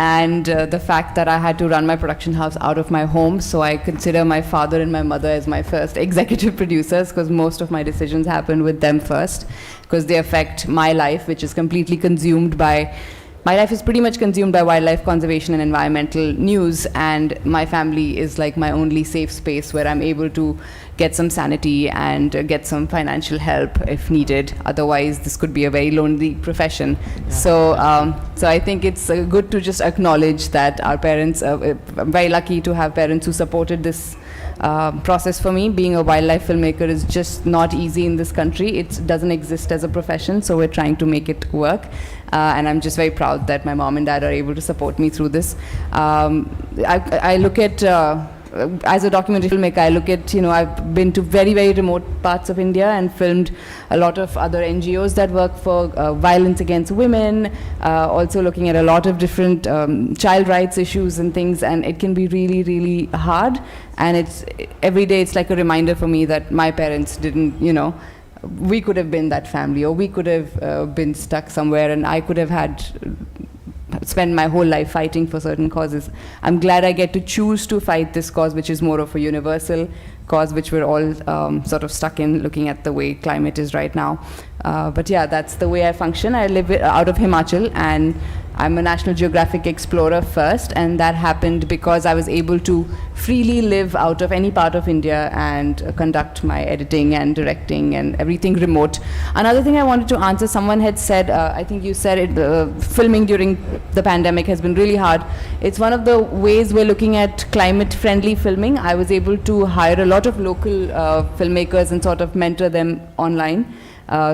And the fact that I had to run my production house out of my home, so I consider my father and my mother as my first executive producers, because most of my decisions happen with them first, because they affect my life, which is completely consumed by, my life is pretty much consumed by wildlife conservation and environmental news, and my family is like my only safe space where I'm able to get some sanity and get some financial help if needed. Otherwise, this could be a very lonely profession. Yeah. So I think it's good to just acknowledge that our parents, I'm very lucky to have parents who supported this process for me. Being a wildlife filmmaker is just not easy in this country. It doesn't exist as a profession, so we're trying to make it work. And I'm just very proud that my mom and dad are able to support me through this. I look at, as a documentary filmmaker, I look at, I've been to very, very remote parts of India and filmed a lot of other NGOs that work for violence against women, also looking at a lot of different child rights issues and things, and it can be really, really hard. And every day it's like a reminder for me that my parents didn't, we could have been that family, or we could have been stuck somewhere, and I could have spent my whole life fighting for certain causes. I'm glad I get to choose to fight this cause, which is more of a universal cause, which we're all sort of stuck in, looking at the way climate is right now. But yeah, that's the way I function. I live out of Himachal, and I'm a National Geographic explorer first, and that happened because I was able to freely live out of any part of India and conduct my editing and directing and everything remote. Another thing I wanted to answer, someone had said, I think you said it, filming during the pandemic has been really hard. It's one of the ways we're looking at climate-friendly filming. I was able to hire a lot of local filmmakers and sort of mentor them online.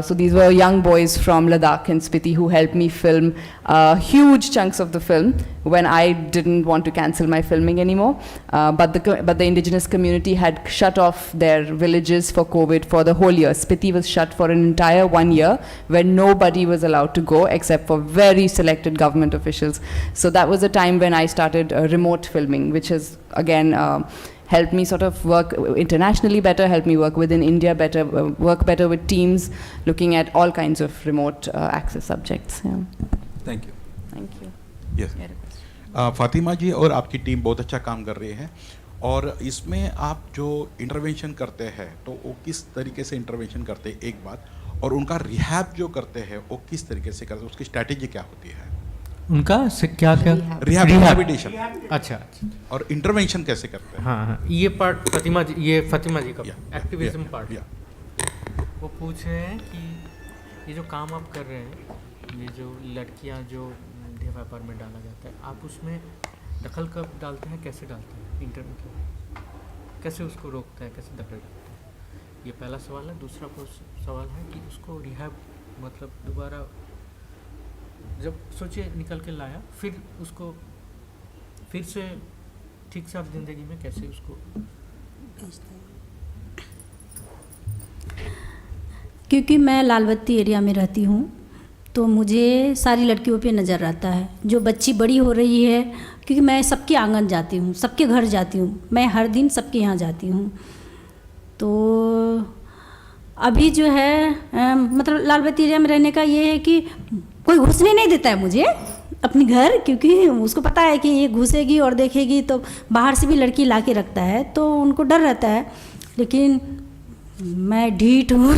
So these were young boys from Ladakh and Spiti who helped me film huge chunks of the film when I didn't want to cancel my filming anymore. But the indigenous community had shut off their villages for COVID for the whole year. Spiti was shut for an entire 1 year where nobody was allowed to go except for very selected government officials. So that was a time when I started remote filming, which has again helped me sort of work internationally better, helped me work within India better, work better with teams, looking at all kinds of remote access subjects. Yeah. Thank you. Thank you. Yes. Fatima ji और आपकी team बहुत अच्छा काम कर रही है, और इसमें आप जो इंटरवेंशन करते हैं तो वो किस तरीके से इंटरवेंशन करते हैं एक बात, और उनका रिहैब जो करते हैं वो किस तरीके से करते हैं, उसकी स्ट्रैटेजी क्या होती है? उनका से क्या रिहैबिलिटेशन, अच्छा, और इंटरवेंशन कैसे करते हैं? हाँ, ये पार्ट फातिमा जी का एक्टिविज्म पार्ट। वो पूछ रहे हैं कि ये जो काम आप कर रहे हैं, ये जो लड़कियां जो देह व्यापार में डाला जाता है, आप उसमें दखल कब डालते हैं, कैसे डालते हैं, इंटरनेट कैसे उसको रोकते हैं, कैसे दखल डालते हैं? ये पहला सवाल है। दूसरा सवाल है कि उसको रिहैब मतलब दोबारा जब सोचिए निकल के लाया, फिर उसको फिर से ठीक साफ जिंदगी में कैसे उसको भेजते हैं? क्योंकि मैं लालबत्ती एरिया में रहती हूँ, तो मुझे सारी लड़कियों पे नज़र आता है। जो बच्ची बड़ी हो रही है, क्योंकि मैं सबके आंगन जाती हूँ, सबके घर जाती हूँ, मैं हर दिन सबके यहाँ जाती हूँ। तो अभी जो है मतलब लालबत्ती एरिया में रहने का ये है कि कोई घुसने नहीं देता है मुझे अपने घर, क्योंकि उसको पता है कि ये घुसेगी और देखेगी तो बाहर से भी लड़की ला के रखता है, तो उनको डर रहता है। लेकिन मैं ढीठ हूँ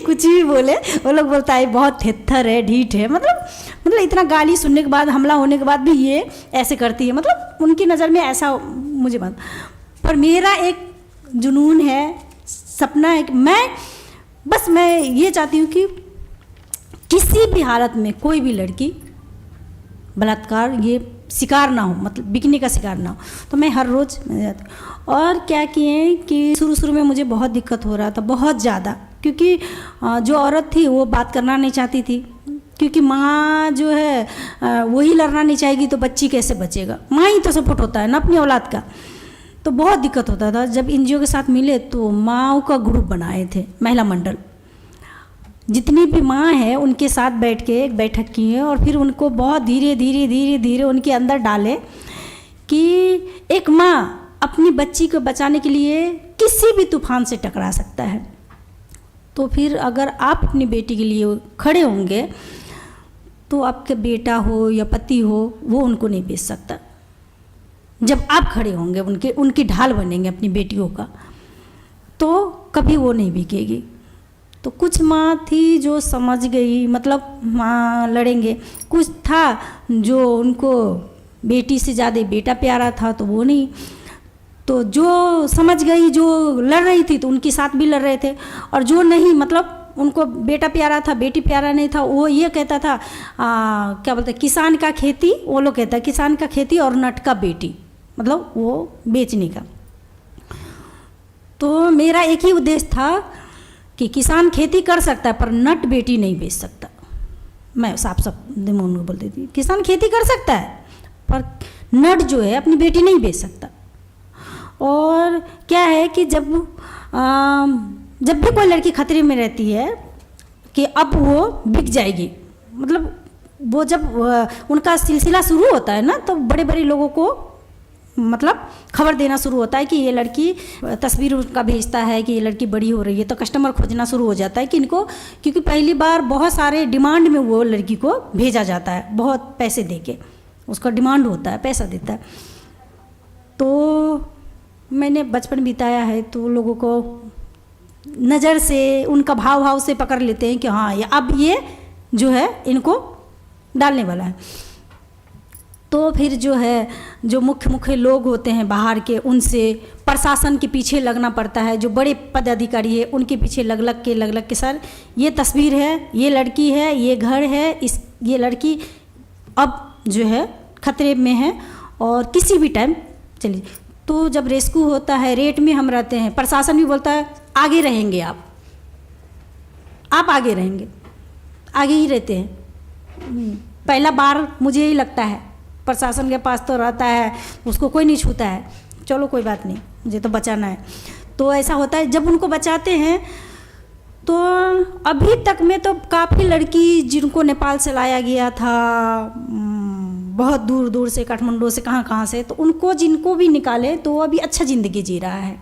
कुछ भी बोले वो लोग बोलता है बहुत थेथर है, ढीठ है, मतलब इतना गाली सुनने के बाद, हमला होने के बाद भी ये ऐसे करती है, मतलब उनकी नज़र में ऐसा मुझे बात। पर मेरा एक जुनून है, सपना है कि मैं ये चाहती हूँ कि किसी भी हालत में कोई भी लड़की बलात्कार ये शिकार ना हो, मतलब बिकने का शिकार ना हो। तो मैं हर रोज़ जाती। और क्या किए कि शुरू में मुझे बहुत दिक्कत हो रहा था, बहुत ज़्यादा, क्योंकि जो औरत थी वो बात करना नहीं चाहती थी, क्योंकि माँ जो है वही लड़ना नहीं चाहेगी तो बच्ची कैसे बचेगा, माँ ही तो सपोर्ट होता है ना अपनी औलाद का। तो बहुत दिक्कत होता था। जब एनजीओ के साथ मिले तो माँओं का ग्रुप बनाए थे, महिला मंडल, जितनी भी माँ है उनके साथ बैठ के एक बैठक की है और फिर उनको बहुत धीरे धीरे धीरे धीरे उनके अंदर डाले कि एक माँ अपनी बच्ची को बचाने के लिए किसी भी तूफान से टकरा सकता है। तो फिर अगर आप अपनी बेटी के लिए खड़े होंगे तो आपके बेटा हो या पति हो वो उनको नहीं बेच सकता। जब आप खड़े होंगे उनकी ढाल बनेंगे अपनी बेटियों का, तो कभी वो नहीं बिकेगी। तो कुछ माँ थी जो समझ गई, मतलब माँ लड़ेंगे, कुछ था जो उनको बेटी से ज़्यादा बेटा प्यारा था तो वो नहीं। तो जो समझ गई, जो लड़ रही थी तो उनके साथ भी लड़ रहे थे, और जो नहीं, मतलब उनको बेटा प्यारा था बेटी प्यारा नहीं था, वो ये कहता था क्या बोलते किसान का खेती, वो लोग कहता है किसान का खेती और नट का बेटी, मतलब वो बेचने का। तो मेरा एक ही उद्देश्य था कि किसान खेती कर सकता है पर नट बेटी नहीं बेच सकता। मैं साफ दिमाग में बोल देती थी, किसान खेती कर सकता है पर नट जो है अपनी बेटी नहीं बेच सकता। और क्या है कि जब भी कोई लड़की खतरे में रहती है कि अब वो बिक जाएगी, मतलब वो जब उनका सिलसिला शुरू होता है ना, तो बड़े बड़े लोगों को मतलब खबर देना शुरू होता है कि ये लड़की, तस्वीर उनका भेजता है कि ये लड़की बड़ी हो रही है, तो कस्टमर खोजना शुरू हो जाता है कि इनको, क्योंकि पहली बार बहुत सारे डिमांड में वो लड़की को भेजा जाता है, बहुत पैसे देके उसका डिमांड होता है, पैसा देता है। तो मैंने बचपन बिताया है तो लोगों को नज़र से, उनका भाव से पकड़ लेते हैं कि हाँ ये अब ये जो है इनको डालने वाला है। तो फिर जो है जो मुख्य लोग होते हैं बाहर के, उनसे प्रशासन के पीछे लगना पड़ता है, जो बड़े पदाधिकारी है उनके पीछे लग के सर ये तस्वीर है, ये लड़की है, ये घर है, ये लड़की अब जो है खतरे में है और किसी भी टाइम चलिए। तो जब रेस्क्यू होता है, रेट में हम रहते हैं, प्रशासन भी बोलता है आगे रहेंगे, आप आगे रहेंगे, आगे ही रहते हैं। पहला बार मुझे यही लगता है, प्रशासन के पास तो रहता है, उसको कोई नहीं छूता है, चलो कोई बात नहीं, मुझे तो बचाना है। तो ऐसा होता है जब उनको बचाते हैं। तो अभी तक में तो काफ़ी लड़की जिनको नेपाल से लाया गया था, बहुत दूर दूर से, काठमांडू से, कहाँ से, तो उनको जिनको भी निकाले तो वो अभी अच्छा ज़िंदगी जी रहा है,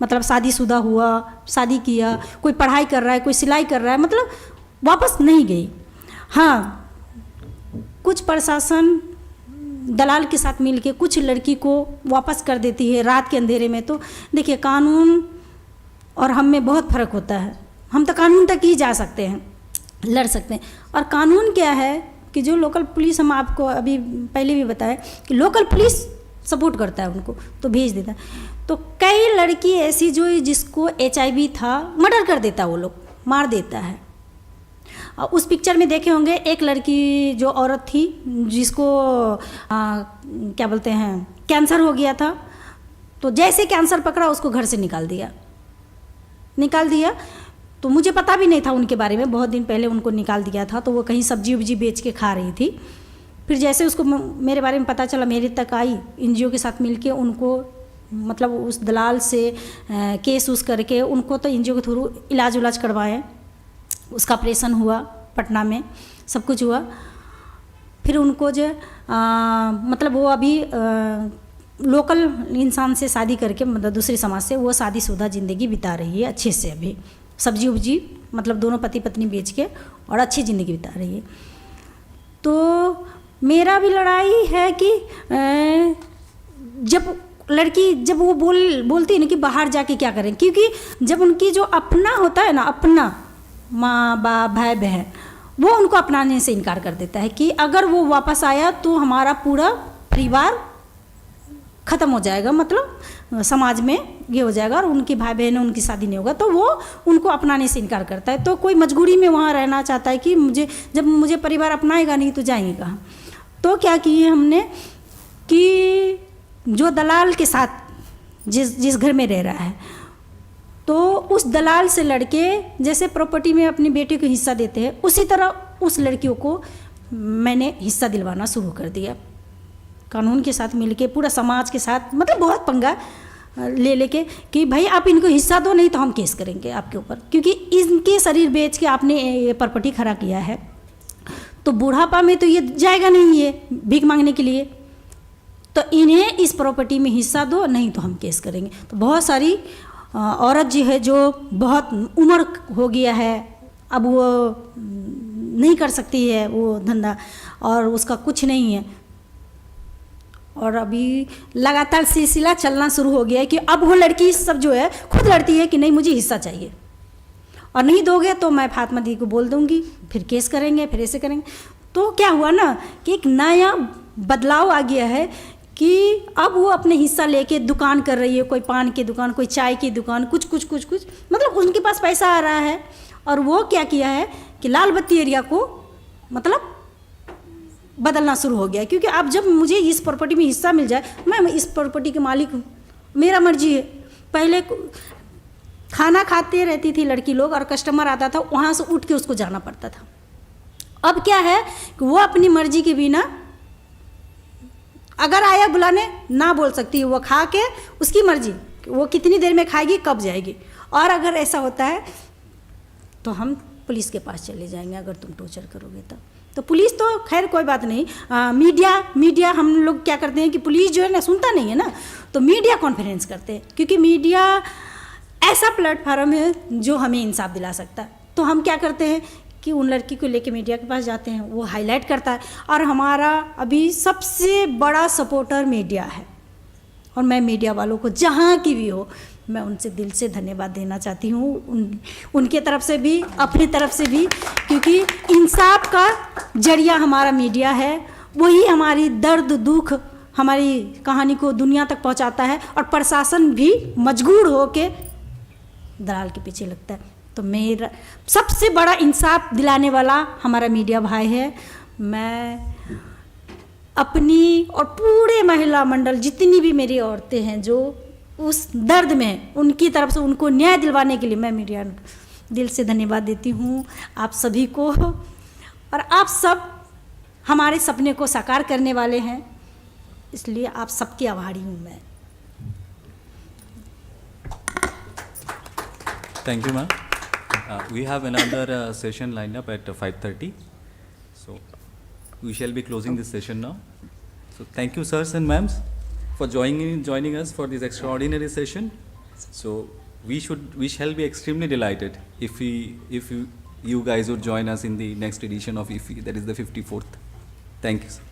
मतलब शादीशुदा हुआ, शादी किया, कोई पढ़ाई कर रहा है, कोई सिलाई कर रहा है, मतलब वापस नहीं गई। हाँ, कुछ प्रशासन दलाल के साथ मिलके कुछ लड़की को वापस कर देती है रात के अंधेरे में। तो देखिए कानून और हम में बहुत फ़र्क होता है, हम तो कानून तक ही जा सकते हैं, लड़ सकते हैं। और कानून क्या है कि जो लोकल पुलिस, हम आपको अभी पहले भी बताया कि लोकल पुलिस सपोर्ट करता है उनको, तो भेज देता है। तो कई लड़की ऐसी जो जिसको HIV था, मर्डर कर देता है, वो लोग मार देता है। उस पिक्चर में देखे होंगे एक लड़की जो औरत थी जिसको क्या बोलते हैं कैंसर हो गया था, तो जैसे कैंसर पकड़ा उसको घर से निकाल दिया। तो मुझे पता भी नहीं था उनके बारे में, बहुत दिन पहले उनको निकाल दिया था, तो वो कहीं सब्जी उब्जी बेच के खा रही थी। फिर जैसे उसको मेरे बारे में पता चला, मेरे तक आई, NGO के साथ मिलके उनको, मतलब उस दलाल से केस उस करके उनको तो NGO के थ्रू इलाज करवाएं, उसका ऑपरेशन हुआ पटना में, सब कुछ हुआ। फिर उनको जो मतलब वो अभी लोकल इंसान से शादी करके, मतलब दूसरे समाज से, वो शादीशुदा ज़िंदगी बिता रही है अच्छे से, अभी सब्जी उब्जी मतलब दोनों पति पत्नी बेच के और अच्छी ज़िंदगी बिता रही है। तो मेरा भी लड़ाई है कि जब लड़की, जब वो बोलती है ना कि बाहर जाके क्या करें, क्योंकि जब उनकी जो अपना होता है ना, अपना माँ बाप भाई बहन, वो उनको अपनाने से इनकार कर देता है कि अगर वो वापस आया तो हमारा पूरा परिवार ख़त्म हो जाएगा, मतलब समाज में ये हो जाएगा और उनके भाई बहन, उनकी शादी नहीं होगा, तो वो उनको अपनाने से इनकार करता है। तो कोई मजबूरी में वहाँ रहना चाहता है कि जब मुझे परिवार अपनाएगा नहीं तो जाएंगे कहाँ। तो क्या किए हमने कि जो दलाल के साथ जिस घर में रह रहा है, तो उस दलाल से लड़के जैसे प्रॉपर्टी में अपनी बेटी को हिस्सा देते हैं, उसी तरह उस लड़कियों को मैंने हिस्सा दिलवाना शुरू कर दिया। कानून के साथ मिलके, पूरा समाज के साथ, मतलब बहुत पंगा ले लेके कि भाई आप इनको हिस्सा दो, नहीं तो हम केस करेंगे आपके ऊपर, क्योंकि इनके शरीर बेच के आपने ये प्रॉपर्टी खड़ा किया है, तो बुढ़ापा में तो ये जाएगा नहीं ये भीख मांगने के लिए, तो इन्हें इस प्रॉपर्टी में हिस्सा दो, नहीं तो हम केस करेंगे। तो बहुत सारी औरत जी है जो बहुत उम्र हो गया है, अब वो नहीं कर सकती है वो धंधा, और उसका कुछ नहीं है, और अभी लगातार सिलसिला चलना शुरू हो गया है कि अब वो लड़की सब जो है खुद लड़ती है कि नहीं मुझे हिस्सा चाहिए, और नहीं दोगे तो मैं फातिमा दी को बोल दूंगी, फिर केस करेंगे, फिर ऐसे करेंगे। तो क्या हुआ ना कि एक नया बदलाव आ गया है कि अब वो अपने हिस्सा लेके दुकान कर रही है, कोई पान की दुकान, कोई चाय की दुकान, कुछ मतलब उनके पास पैसा आ रहा है, और वो क्या किया है कि लाल बत्ती एरिया को मतलब बदलना शुरू हो गया, क्योंकि अब जब मुझे इस प्रॉपर्टी में हिस्सा मिल जाए, मैं इस प्रॉपर्टी के मालिक हूँ, मेरा मर्जी है। पहले खाना खाते रहती थी लड़की लोग, और कस्टमर आता था वहाँ से उठ के उसको जाना पड़ता था। अब क्या है कि वो अपनी मर्जी के बिना अगर आया बुलाने ना बोल सकती है, वो खा के उसकी मर्जी, वो कितनी देर में खाएगी, कब जाएगी, और अगर ऐसा होता है तो हम पुलिस के पास चले जाएंगे अगर तुम टॉर्चर करोगे तो पुलिस तो खैर कोई बात नहीं, मीडिया हम लोग क्या करते हैं कि पुलिस जो है ना सुनता नहीं है ना, तो मीडिया कॉन्फ्रेंस करते हैं, क्योंकि मीडिया ऐसा प्लेटफार्म है जो हमें इंसाफ दिला सकता है। तो हम क्या करते हैं कि उन लड़की को लेके मीडिया के पास जाते हैं, वो हाईलाइट करता है, और हमारा अभी सबसे बड़ा सपोर्टर मीडिया है, और मैं मीडिया वालों को जहाँ की भी हो, मैं उनसे दिल से धन्यवाद देना चाहती हूँ, उनके तरफ से भी, अपनी तरफ से भी, क्योंकि इंसाफ का जरिया हमारा मीडिया है, वही हमारी दर्द दुख, हमारी कहानी को दुनिया तक पहुँचाता है, और प्रशासन भी मजबूर होके दलाल के पीछे लगता है। तो मेरा सबसे बड़ा इंसाफ दिलाने वाला हमारा मीडिया भाई है। मैं अपनी और पूरे महिला मंडल जितनी भी मेरी औरतें हैं जो उस दर्द में, उनकी तरफ से उनको न्याय दिलवाने के लिए मैं मीडिया दिल से धन्यवाद देती हूँ आप सभी को, और आप सब हमारे सपने को साकार करने वाले हैं, इसलिए आप सबकी आभारी हूँ मैं। Thank you, ma'am. We have another session lined up at 5:30, so we shall be closing this session now. So thank you, sirs and ma'ams, for joining us for this extraordinary session. So we shall be extremely delighted if you guys would join us in the next edition of IFFI, that is the 54th. Thank you, sir.